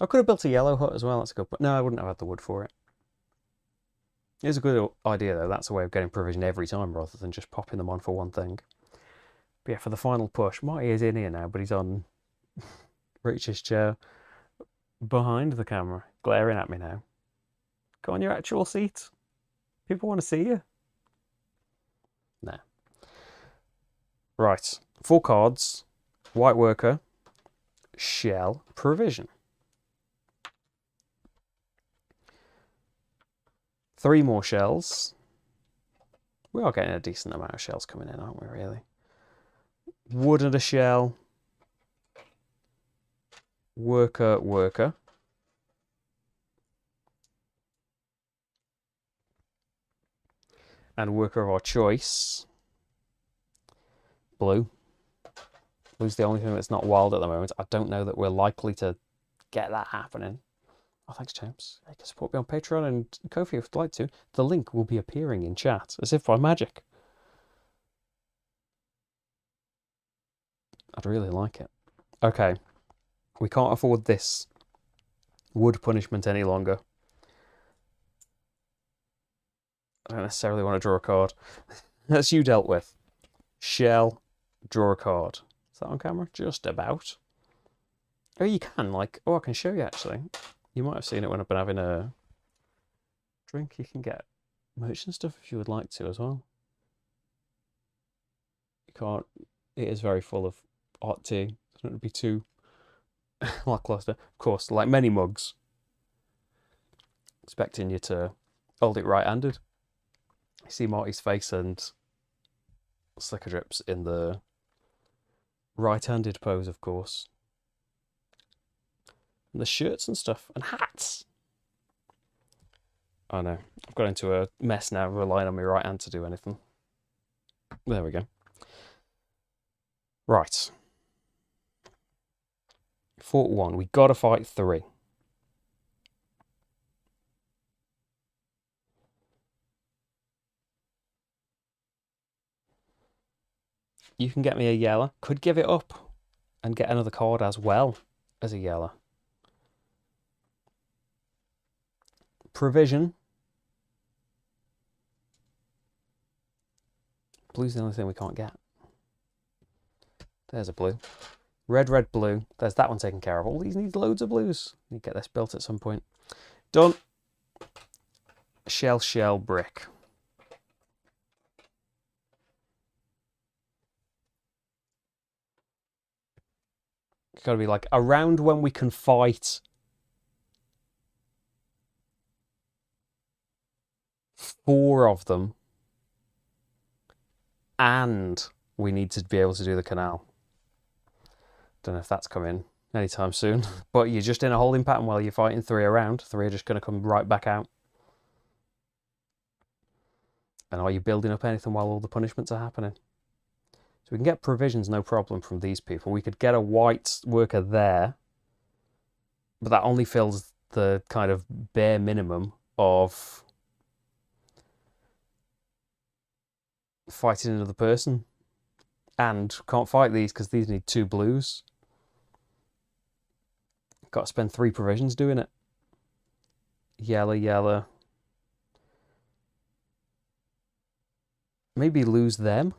I could have built a yellow hut as well. That's a good... No, I wouldn't have had the wood for it. It's a good idea, though. That's a way of getting provision every time rather than just popping them on for one thing. But yeah, for the final push, Marty is in here now, but he's on Rich's chair behind the camera, glaring at me now. Go on your actual seat. People want to see you. Nah. Right. 4 cards. White worker. Shell. Provision. 3 more shells. We are getting a decent amount of shells coming in, aren't we, really? Wood and a shell. Worker, worker. And worker of our choice. Blue. Blue's the only thing that's not wild at the moment. I don't know that we're likely to get that happening. Oh, thanks, James. You can support me on Patreon and Ko-fi if you'd like to. The link will be appearing in chat, as if by magic. I'd really like it. Okay. We can't afford this wood punishment any longer. I don't necessarily want to draw a card. That's you dealt with. Shell, draw a card. Is that on camera? Just about. Oh, you can, like, oh, I can show you actually. You might have seen it when I've been having a drink. You can get merchant stuff if you would like to as well. You can't, it is very full of hot tea. It's not to be too lackluster. Of course, like many mugs, expecting you to hold it right-handed. You see Marty's face and slickerdrips in the right-handed pose, of course. And the shirts and stuff, and hats. I know, I've got into a mess now, relying on my right hand to do anything. There we go. Right. Fort 1, we gotta fight 3. You can get me a yeller. Could give it up and get another card as well as a yeller. Provision. Blue's the only thing we can't get. There's a blue. Red, red, blue. There's that one taken care of. All these need loads of blues. Need to get this built at some point. Done. Shell, shell, brick. It's got to be like around when we can fight 4 of them, and we need to be able to do the canal. Don't know if that's coming anytime soon, but you're just in a holding pattern while you're fighting 3 around. 3 are just going to come right back out. And are you building up anything while all the punishments are happening? So we can get provisions, no problem, from these people. We could get a white worker there, but that only fills the kind of bare minimum of fighting another person. And can't fight these because these need 2 blues. Got to spend 3 provisions doing it. Yellow, yellow. Maybe lose them.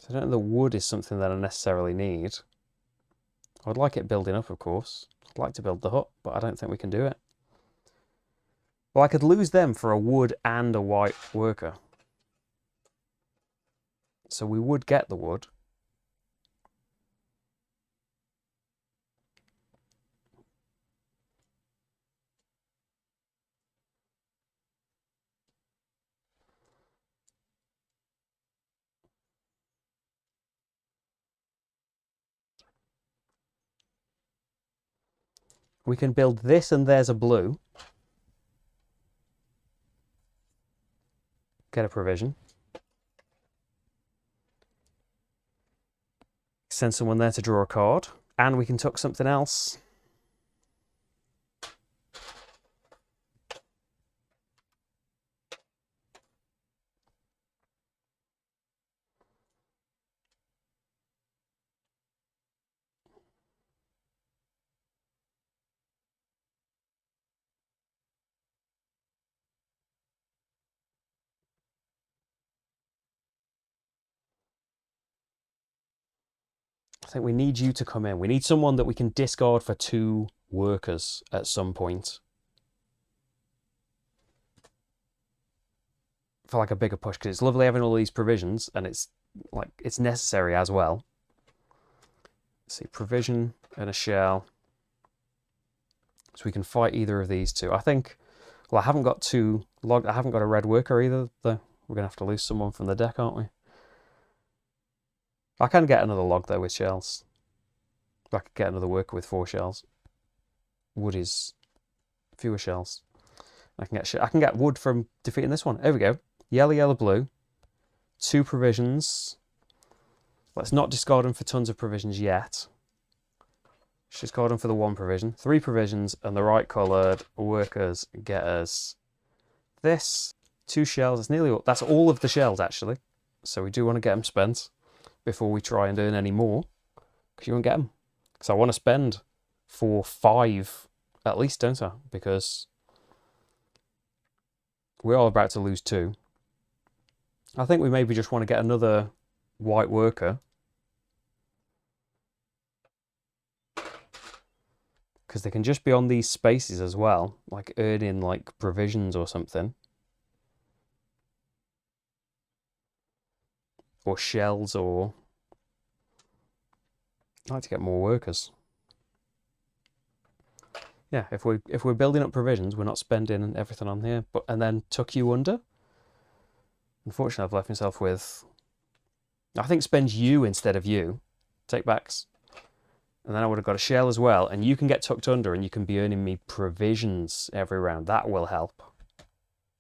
So I don't know, the wood is something that I necessarily need. I would like it building up, of course. I'd like to build the hut, but I don't think we can do it. Well, I could lose them for a wood and a white worker. So we would get the wood. We can build this and there's a blue. Get a provision. Send someone there to draw a card. And we can tuck something else. I think we need you to come in. We need someone that we can discard for 2 workers at some point. For like a bigger push, because it's lovely having all these provisions, and it's like it's necessary as well. Let's see, provision and a shell. So we can fight either of these 2. I think, well, I haven't got 2 log. I haven't got a red worker either, though. We're gonna have to lose someone from the deck, aren't we? I can get another log though with shells. I could get another worker with 4 shells. Wood is fewer shells. I can get wood from defeating this one. There we go. Yellow, yellow, blue. 2 provisions. Let's not discard them for tons of provisions yet. Let's discard them for the 1 provision. 3 provisions and the right coloured workers get us this. 2 shells. It's nearly all, that's all of the shells actually. So we do want to get them spent before we try and earn any more, because you won't get them. Because I want to spend for 5 at least, don't I? Because We are about to lose 2. I think we maybe just want to get another white worker. Because they can just be on these spaces as well, like earning like provisions or something. Or shells, or I'd like to get more workers. Yeah, if we're building up provisions, we're not spending everything on here. And then tuck you under. Unfortunately, I've left myself with, I think spend you instead of you. Take backs. And then I would have got a shell as well. And you can get tucked under and you can be earning me provisions every round. That will help.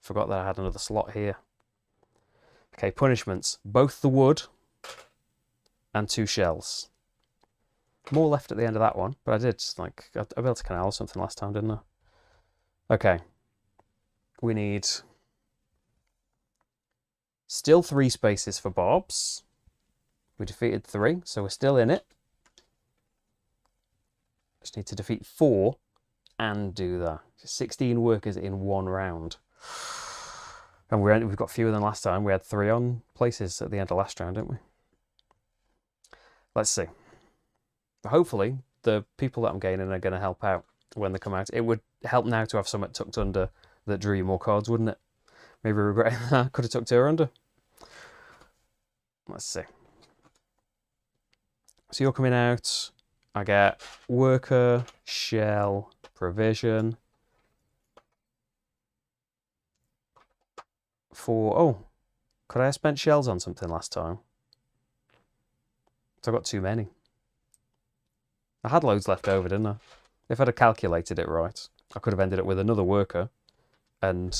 Forgot that I had another slot here. Okay, punishments. Both the wood and 2 shells. More left at the end of that one, but I did, like, I built a canal or something last time, didn't I? Okay. We need still 3 spaces for barbs. We defeated 3, so we're still in it. Just need to defeat 4 and do that. 16 workers in 1 round. And we've got fewer than last time. We had 3 on places at the end of last round, didn't we? Let's see. Hopefully, the people that I'm gaining are going to help out when they come out. It would help now to have someone tucked under that drew you more cards, wouldn't it? Maybe regretting that. Could have tucked her under. Let's see. So you're coming out. I get worker, shell, provision. Oh, could I have spent shells on something last time? So I got too many. I had loads left over, didn't I? If I'd have calculated it right, I could have ended up with another worker. And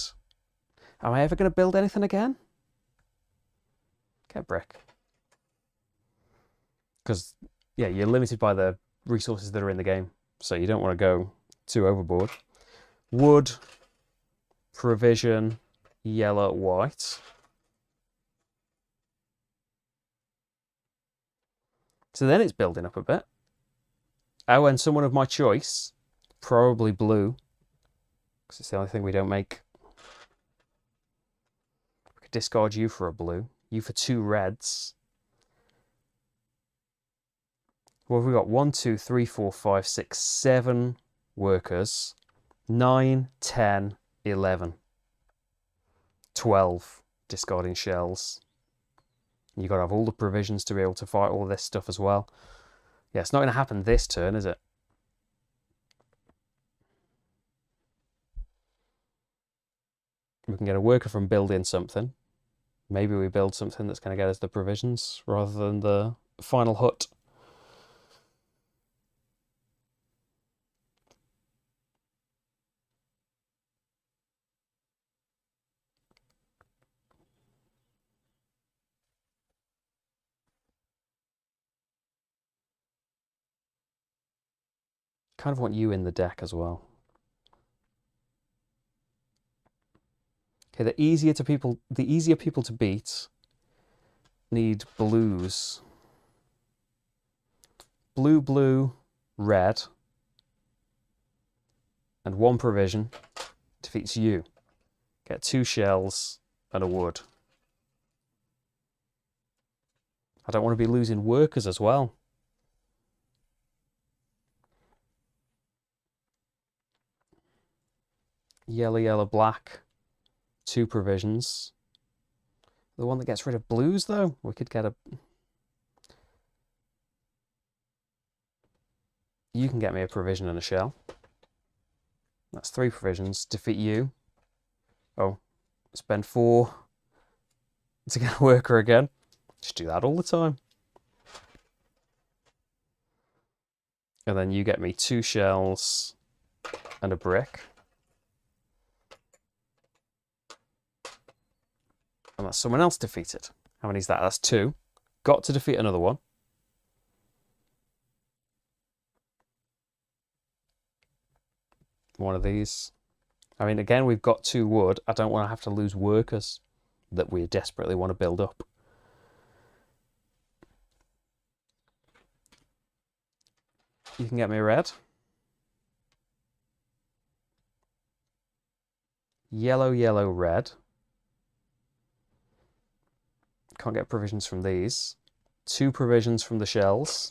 am I ever going to build anything again? Get brick. Because, yeah, you're limited by the resources that are in the game. So you don't want to go too overboard. Wood, provision, yellow, white. So then it's building up a bit. Oh, and someone of my choice, probably blue, because it's the only thing we don't make. We could discard you for a blue, you for 2 reds. Well, we've got 1, 2, 3, 4, 5, 6, 7 workers, 9, 10, 11, 12 discarding shells. You've got to have all the provisions to be able to fight all this stuff as well. Yeah, it's not going to happen this turn, is it? We can get a worker from building something. Maybe we build something that's going to get us the provisions rather than the final hut. Kind of want you in the deck as well. Okay, the easier people to beat need blues. Blue, blue, red, and 1 provision defeats you. Get 2 shells and a wood. I don't want to be losing workers as well. Yellow, yellow, black. 2 provisions. The one that gets rid of blues, though, we could get a... You can get me a provision and a shell. That's 3 provisions. Defeat you. Oh, spend 4 to get a worker again. Just do that all the time. And then you get me 2 shells and a brick. And that's someone else defeated. How many is that? That's 2. Got to defeat another one. One of these. I mean, again, we've got 2 wood. I don't want to have to lose workers that we desperately want to build up. You can get me a red. Yellow, yellow, red. Can't get provisions from these. 2 provisions from the shells.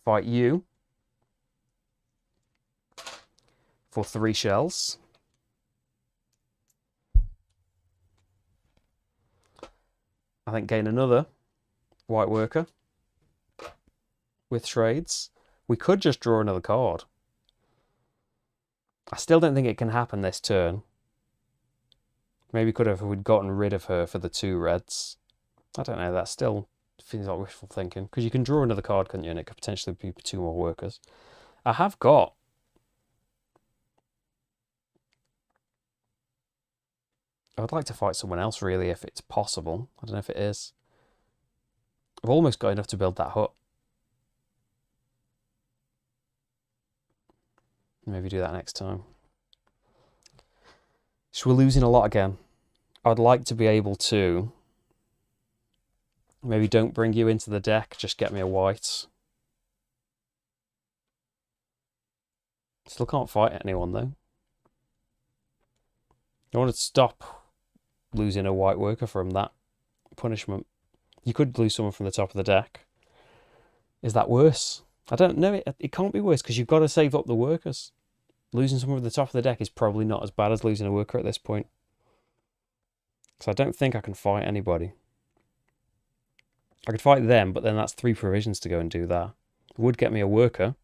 Fight you for 3 shells. I think gain another white worker with trades. We could just draw another card. I still don't think it can happen this turn. Maybe could have if we'd gotten rid of her for the 2 reds. I don't know, that still feels like wishful thinking. Because you can draw another card, couldn't you? And it could potentially be 2 more workers. I have got... I would like to fight someone else, really, if it's possible. I don't know if it is. I've almost got enough to build that hut. Maybe do that next time. So we're losing a lot again. I'd like to be able to... Maybe don't bring you into the deck, just get me a white. Still can't fight anyone, though. I want to stop losing a white worker from that punishment. You could lose someone from the top of the deck. Is that worse? I don't know. It can't be worse because you've got to save up the workers. Losing someone from the top of the deck is probably not as bad as losing a worker at this point. So I don't think I can fight anybody. I could fight them, but then that's 3 provisions to go and do that. It would get me a worker.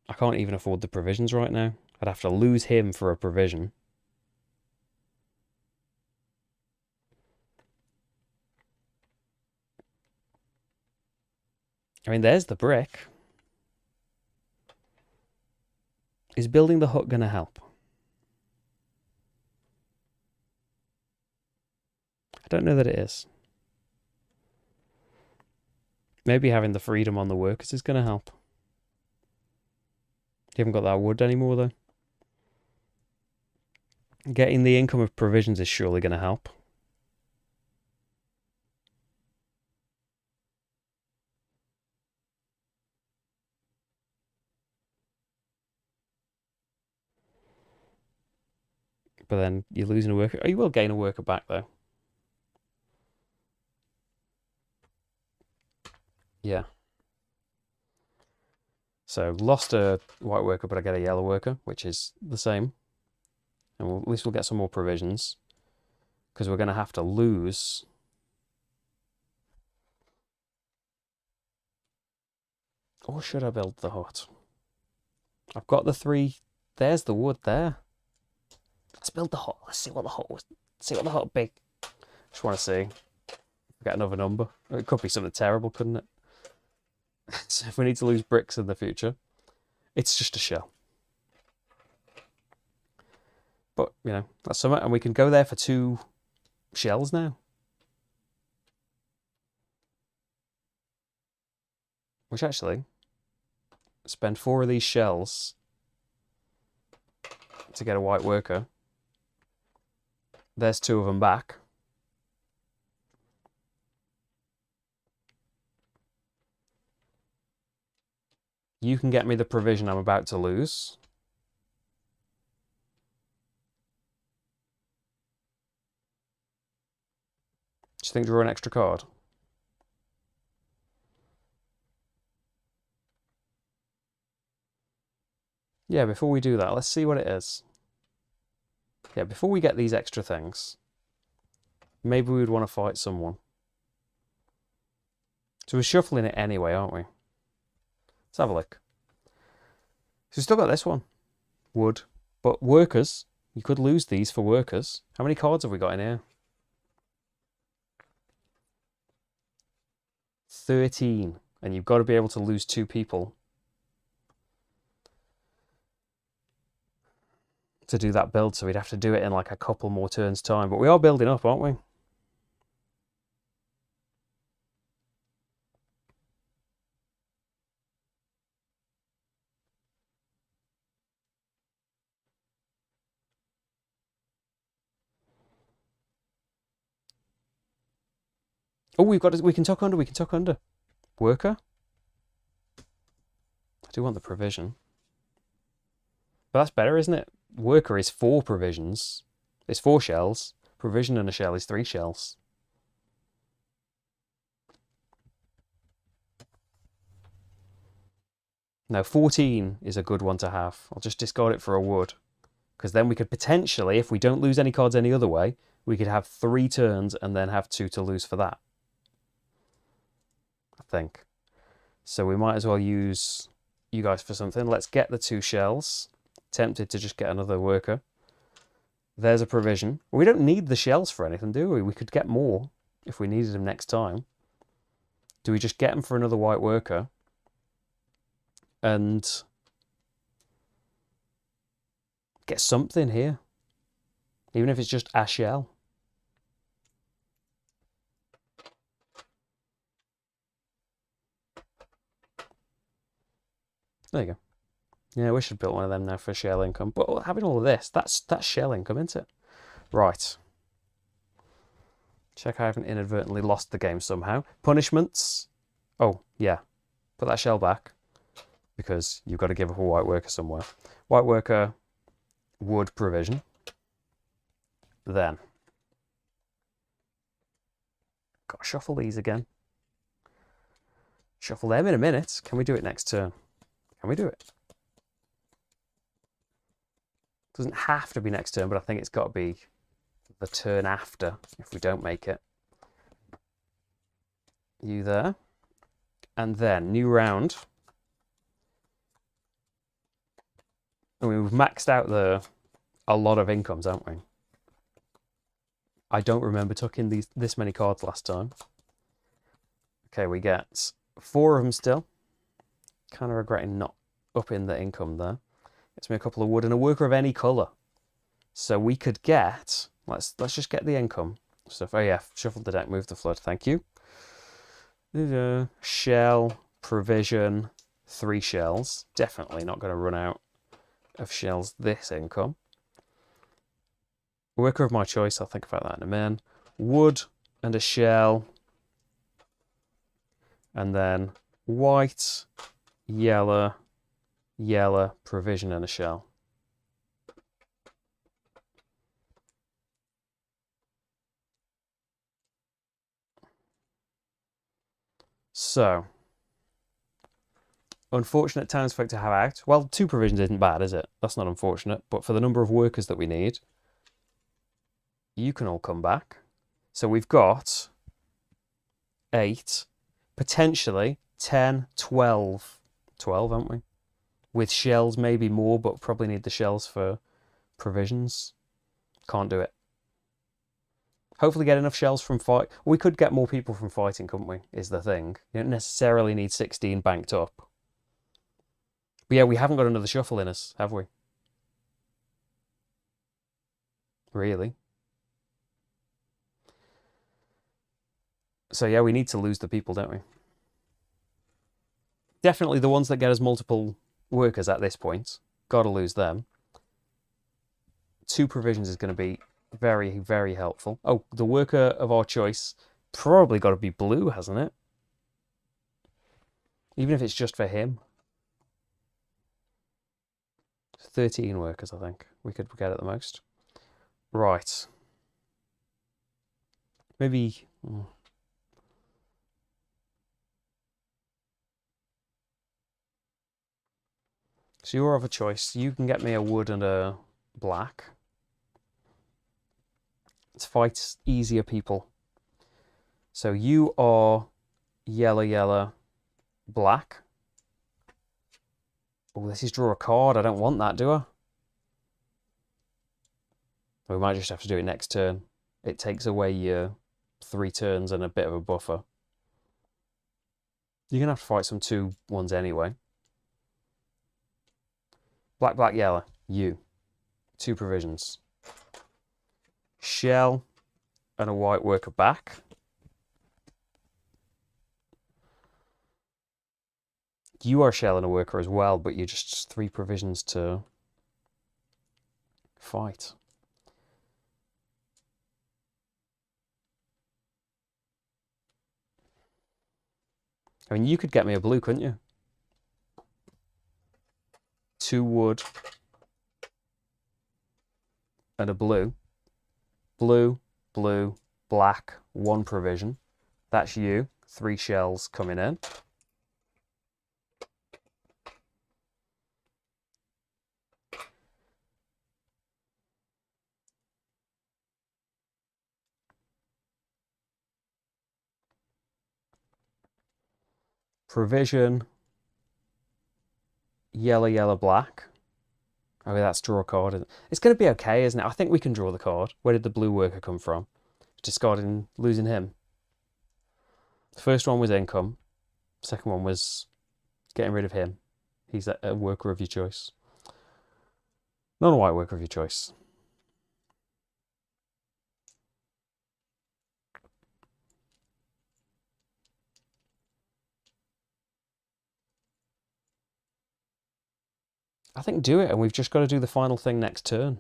I can't even afford the provisions right now. I'd have to lose him for a provision. I mean, there's the brick. Is building the hut going to help? I don't know that it is. Maybe having the freedom on the workers is going to help. You haven't got that wood anymore, though. Getting the income of provisions is surely going to help. But then you're losing a worker. Oh, you will gain a worker back, though. Yeah. So, lost a white worker, but I get a yellow worker, which is the same. And at least we'll get some more provisions. Because we're going to have to lose... Or should I build the hut? I've got the 3... There's the wood there. Let's build the hut. Let's see what the hut was. See what the hut be. Just want to see. Get another number. It could be something terrible, couldn't it? So if we need to lose bricks in the future, it's just a shell. But, you know, that's something. And we can go there for 2 shells now. Which actually, spend 4 of these shells to get a white worker. There's 2 of them back. You can get me the provision I'm about to lose. Do you think draw an extra card? Yeah, before we do that, let's see what it is. Yeah, before we get these extra things, maybe we would want to fight someone. So we're shuffling it anyway, aren't we? Let's have a look. So we've still got this one. Wood. But workers, you could lose these for workers. How many cards have we got in here? 13. And you've got to be able to lose 2 people to do that build, so we'd have to do it in like a couple more turns time. But we are building up, aren't we? Oh, we can tuck under, Worker? I do want the provision. But that's better, isn't it? Worker is 4 provisions. It's 4 shells. Provision and a shell is 3 shells. Now 14 is a good one to have. I'll just discard it for a wood. Because then we could potentially, if we don't lose any cards any other way, we could have 3 turns and then have 2 to lose for that. I think. So we might as well use you guys for something. Let's get the 2 shells. Tempted to just get another worker. There's a provision. We don't need the shells for anything, do we? We could get more if we needed them next time. Do we just get them for another white worker? And get something here. Even if it's just a shell. There you go. Yeah, we should build one of them now for shell income. But having all of this, that's shell income, isn't it? Right. Check I haven't inadvertently lost the game somehow. Punishments. Oh, yeah. Put that shell back. Because you've got to give up a white worker somewhere. White worker, wood provision. Then. Got to shuffle these again. Shuffle them in a minute. Can we do it next turn? Can we do it? Doesn't have to be next turn, but I think it's got to be the turn after if we don't make it. You there. And then, new round. I mean, we've maxed out a lot of incomes, haven't we? I don't remember tucking this many cards last time. Okay, we get 4 of them still. Kind of regretting not upping the income there. Gets me a couple of wood and a worker of any colour. So we could get... Let's just get the income stuff. Oh yeah, shuffle the deck, move the flood. Thank you. Shell, provision, 3 shells. Definitely not going to run out of shells this income. Worker of my choice, I'll think about that in a minute. Wood and a shell. And then white, yellow, yellow, provision and a shell. So, unfortunate townsfolk to have out. Well, 2 provisions isn't bad, is it? That's not unfortunate. But for the number of workers that we need, you can all come back. So we've got 8, potentially 10, 12. 12, haven't we? With shells, maybe more, but probably need the shells for provisions. Can't do it. Hopefully get enough shells from fight. We could get more people from fighting, couldn't we? Is the thing. You don't necessarily need 16 banked up. But yeah, we haven't got another shuffle in us, have we? Really? So yeah, we need to lose the people, don't we? Definitely the ones that get us multiple workers at this point. Gotta lose them. 2 provisions is going to be very, very helpful. Oh, the worker of our choice probably got to be blue, hasn't it? Even if it's just for him. 13 workers, I think, we could get at the most. Right. Maybe... So you're of a choice. You can get me a wood and a black. Let's fight easier people. So you are yellow, yellow, black. Oh, this is draw a card. I don't want that, do I? We might just have to do it next turn. It takes away your 3 turns and a bit of a buffer. You're going to have to fight some 2-1s anyway. Black, black, yellow. You. 2 provisions. Shell and a white worker back. You are shell and a worker as well, but you're just 3 provisions to fight. I mean, you could get me a blue, couldn't you? 2 wood and a blue. Blue, blue, black, 1 provision. That's you. 3 shells coming in. Provision, yellow, yellow, black. Oh, that's draw a card. It's going to be okay, isn't it? I think we can draw the card. Where did the blue worker come from? Discarding, losing him. The first one was income. Second one was getting rid of him. He's a worker of your choice. Not a white worker of your choice. I think do it, and we've just got to do the final thing next turn.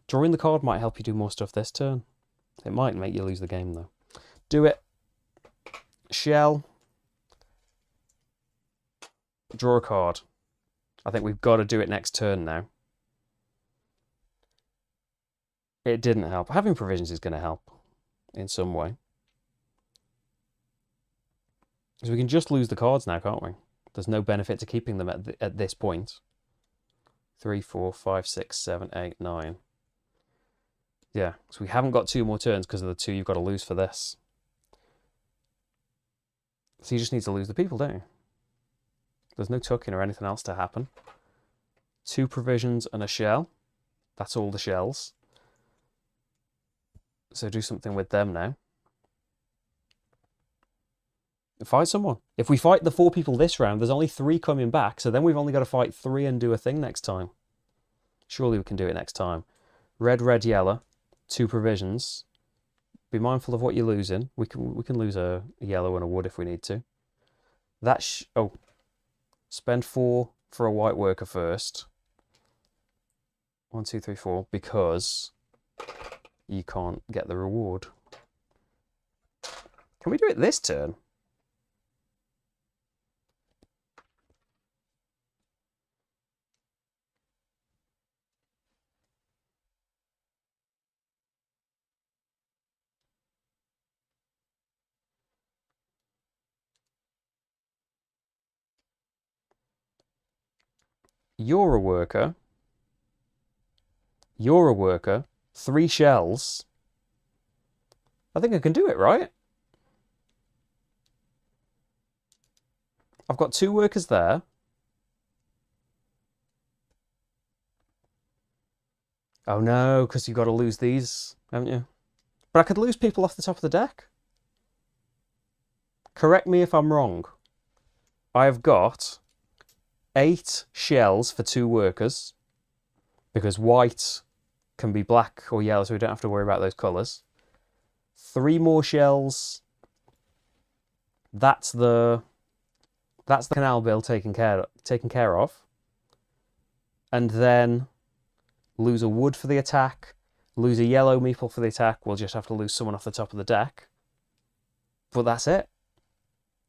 Drawing the card might help you do more stuff this turn. It might make you lose the game, though. Do it. Shell. Draw a card. I think we've got to do it next turn now. It didn't help. Having provisions is going to help in some way. Because we can just lose the cards now, can't we? There's no benefit to keeping them at this point. 3, 4, 5, 6, 7, 8, 9. Yeah, so we haven't got 2 more turns because of the 2 you've got to lose for this. So you just need to lose the people, don't you? There's no tucking or anything else to happen. 2 provisions and a shell. That's all the shells. So do something with them now. Fight someone. If we fight the 4 people this round, there's only 3 coming back, so then we've only got to fight 3 and do a thing next time. Surely we can do it next time. Red, red, yellow. 2 provisions. Be mindful of what you're losing. We can lose a yellow and a wood if we need to. Spend 4 for a white worker first. 1, 2, 3, 4, because you can't get the reward. Can we do it this turn? You're a worker. You're a worker. 3 shells. I think I can do it, right? I've got 2 workers there. Oh no, because you've got to lose these, haven't you? But I could lose people off the top of the deck. Correct me if I'm wrong. I've got 8 shells for 2 workers, because white can be black or yellow, so we don't have to worry about those colours. 3 more shells. That's the canal bill taken care of. And then lose a wood for the attack, lose a yellow meeple for the attack. We'll just have to lose someone off the top of the deck. But that's it.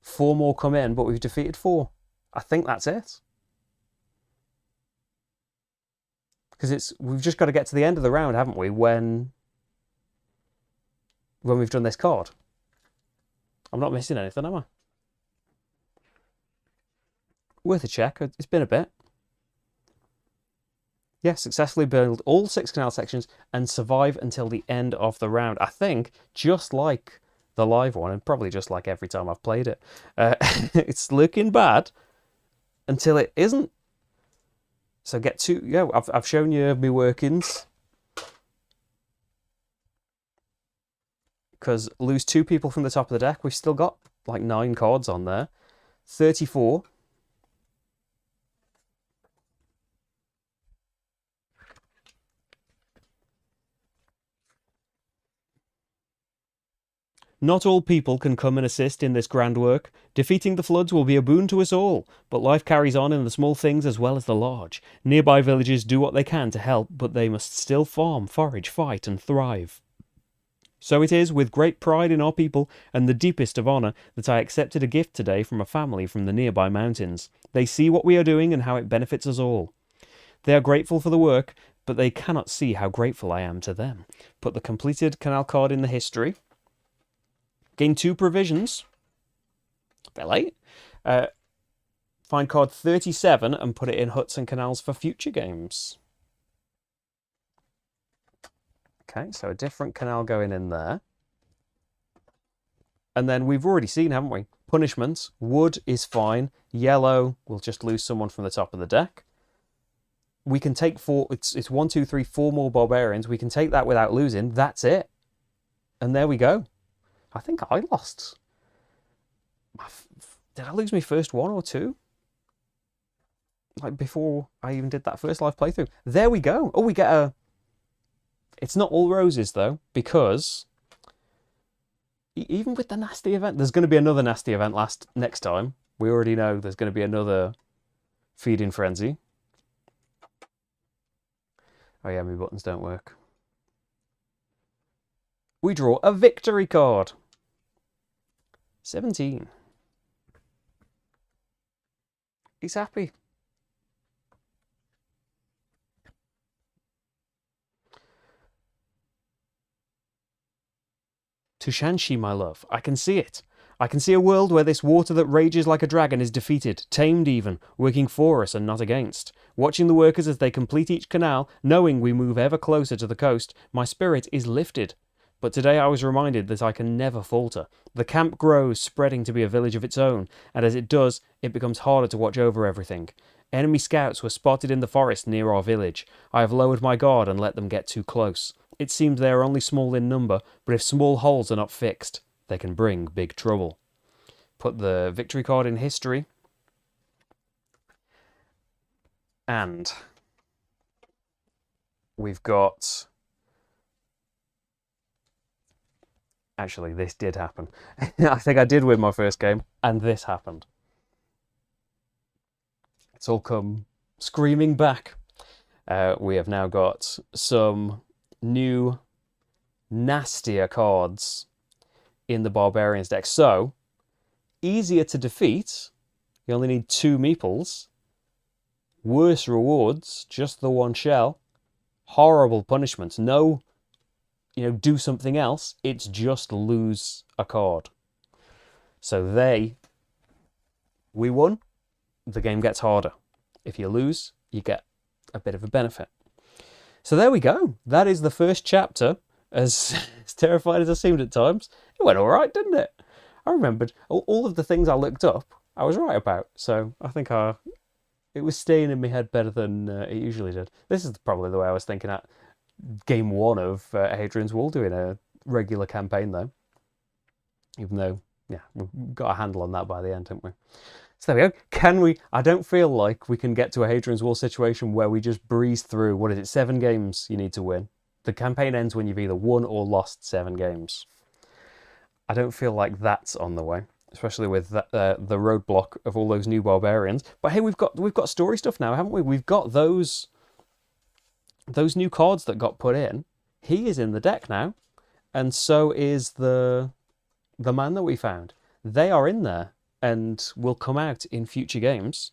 4 more come in, but we've defeated 4. I think that's it. Because we've just got to get to the end of the round, haven't we, when we've done this card. I'm not missing anything, am I? Worth a check. It's been a bit. Yeah, successfully build all 6 canal sections and survive until the end of the round. I think, just like the live one, and probably just like every time I've played it, it's looking bad until it isn't. So get 2, yeah, I've shown you my workings. Because lose 2 people from the top of the deck. We've still got like 9 cards on there. 34. Not all people can come and assist in this grand work. Defeating the floods will be a boon to us all, but life carries on in the small things as well as the large. Nearby villages do what they can to help, but they must still farm, forage, fight, and thrive. So it is with great pride in our people and the deepest of honour that I accepted a gift today from a family from the nearby mountains. They see what we are doing and how it benefits us all. They are grateful for the work, but they cannot see how grateful I am to them. Put the completed canal card in the history. Gain 2 provisions. A bit late. Find card 37 and put it in huts and canals for future games. Okay, so a different canal going in there. And then we've already seen, haven't we? Punishments. Wood is fine. Yellow, we'll just lose someone from the top of the deck. We can take 4, it's 1, 2, 3, 4 more barbarians. We can take that without losing. That's it. And there we go. I think I lost. Did I lose my first 1 or 2? Like before I even did that first live playthrough. There we go. Oh, we get a... It's not all roses though, because even with the nasty event, there's going to be another nasty event next time. We already know there's going to be another feeding frenzy. Oh yeah, my buttons don't work. We draw a victory card. 17. He's happy. To Shanxi, my love, I can see it. I can see a world where this water that rages like a dragon is defeated, tamed even, working for us and not against. Watching the workers as they complete each canal, knowing we move ever closer to the coast, my spirit is lifted. But today I was reminded that I can never falter. The camp grows, spreading to be a village of its own, and as it does, it becomes harder to watch over everything. Enemy scouts were spotted in the forest near our village. I have lowered my guard and let them get too close. It seems they are only small in number, but if small holes are not fixed, they can bring big trouble. Put the victory card in history. And we've got... Actually, this did happen. I think I did win my first game, and this happened. It's all come screaming back. We have now got some new, nastier cards in the Barbarians deck. So, easier to defeat. You only need 2 meeples. Worse rewards, just the 1 shell. Horrible punishments. No, do something else. It's just lose a card. So we won. The game gets harder. If you lose, you get a bit of a benefit. So there we go. That is the first chapter. As terrified as I seemed at times, it went all right, didn't it? I remembered all of the things I looked up, I was right about. So I think it was staying in my head better than it usually did. This is probably the way I was thinking at game 1 of Hadrian's Wall, doing a regular campaign though. Even though, yeah, we've got a handle on that by the end, haven't we? So there we go. Can we... I don't feel like we can get to a Hadrian's Wall situation where we just breeze through, what is it, 7 games you need to win. The campaign ends when you've either won or lost 7 games. I don't feel like that's on the way, especially with the roadblock of all those new barbarians. But hey, we've got story stuff now, haven't we? We've got those new cards that got put in. He is in the deck now, and so is the man that we found. They are in there and will come out in future games.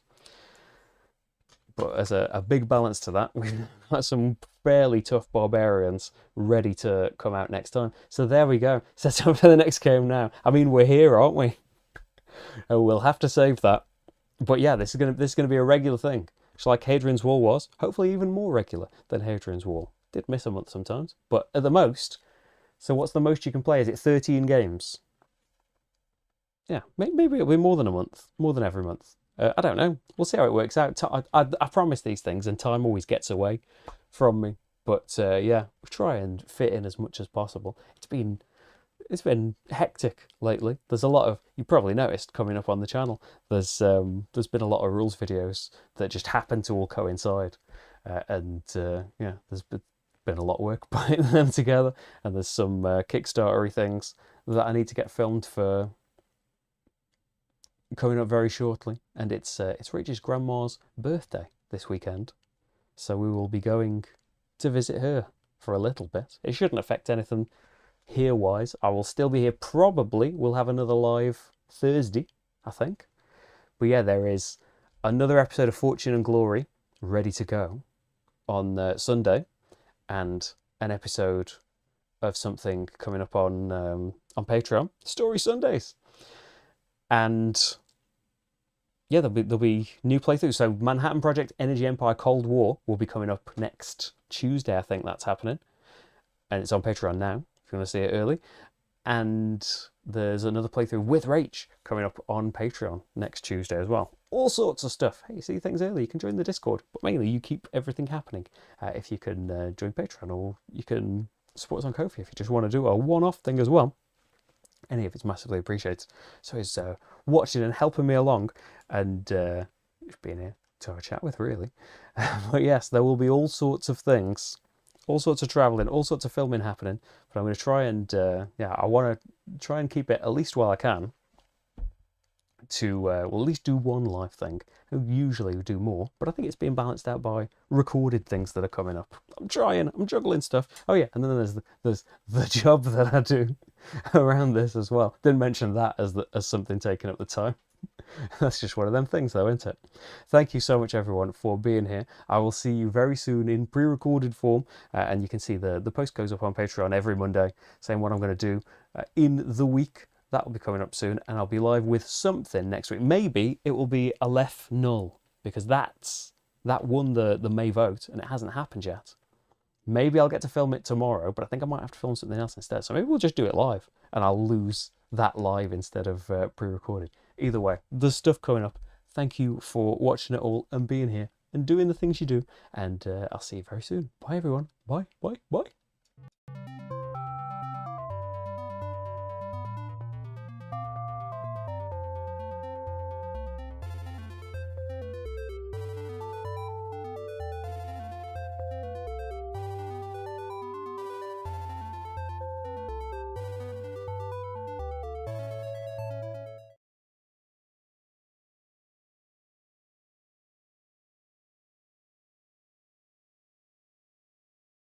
But as a big balance to that, we've got some fairly tough barbarians ready to come out next time. So there we go. Set up for the next game now. I mean, we're here, aren't we? Oh, we'll have to save that. But yeah, this is gonna be a regular thing. Just like Hadrian's Wall was. Hopefully even more regular than Hadrian's Wall. Did miss a month sometimes, but at the most. So what's the most you can play? Is it 13 games? Yeah, maybe it'll be more than a month. More than every month. I don't know. We'll see how it works out. I promise these things, and time always gets away from me. But yeah, we try and fit in as much as possible. It's been hectic lately. There's a lot of, you probably noticed coming up on the channel, there's been a lot of rules videos that just happen to all coincide. Yeah, there's been a lot of work putting them together, and there's some Kickstarter-y things that I need to get filmed for coming up very shortly, and it's Rachel's grandma's birthday this weekend, so we will be going to visit her for a little bit. It shouldn't affect anything here wise. I will still be here. Probably we'll have another live Thursday, I think. But yeah, there is another episode of Fortune and Glory ready to go, on Sunday, and an episode of something coming up on Patreon, Story Sundays, and yeah, there'll be new playthroughs. So Manhattan Project, Energy Empire, Cold War will be coming up next Tuesday. I think that's happening, and it's on Patreon now if you want to see it early. And there's another playthrough with Rach coming up on Patreon next Tuesday as well. All sorts of stuff. Hey, you see things early, you can join the Discord. But mainly, you keep everything happening if you can join Patreon, or you can support us on Ko-fi if you just want to do a one-off thing as well. Any of it's massively appreciated. So he's watching and helping me along, and being here to have a chat with, really. But yes, there will be all sorts of things, all sorts of travelling, all sorts of filming happening. But I'm going to try and, I want to try and keep it, at least while I can, to at least do one live thing. I usually do more, but I think it's being balanced out by recorded things that are coming up. I'm trying, I'm juggling stuff. Oh yeah, and then there's the job that I do around this as well. Didn't mention that as something taking up the time. That's just one of them things though, isn't it? Thank you so much everyone for being here. I will see you very soon in pre-recorded form, and you can see the post goes up on Patreon every Monday saying what I'm going to do in the week. That will be coming up soon, and I'll be live with something next week. Maybe it will be Aleph Null, because that won the May vote, and it hasn't happened yet. Maybe I'll get to film it tomorrow, but I think I might have to film something else instead. So maybe we'll just do it live, and I'll lose that live instead of pre-recorded. Either way, there's stuff coming up. Thank you for watching it all and being here and doing the things you do, and I'll see you very soon. Bye, everyone. Bye, bye, bye.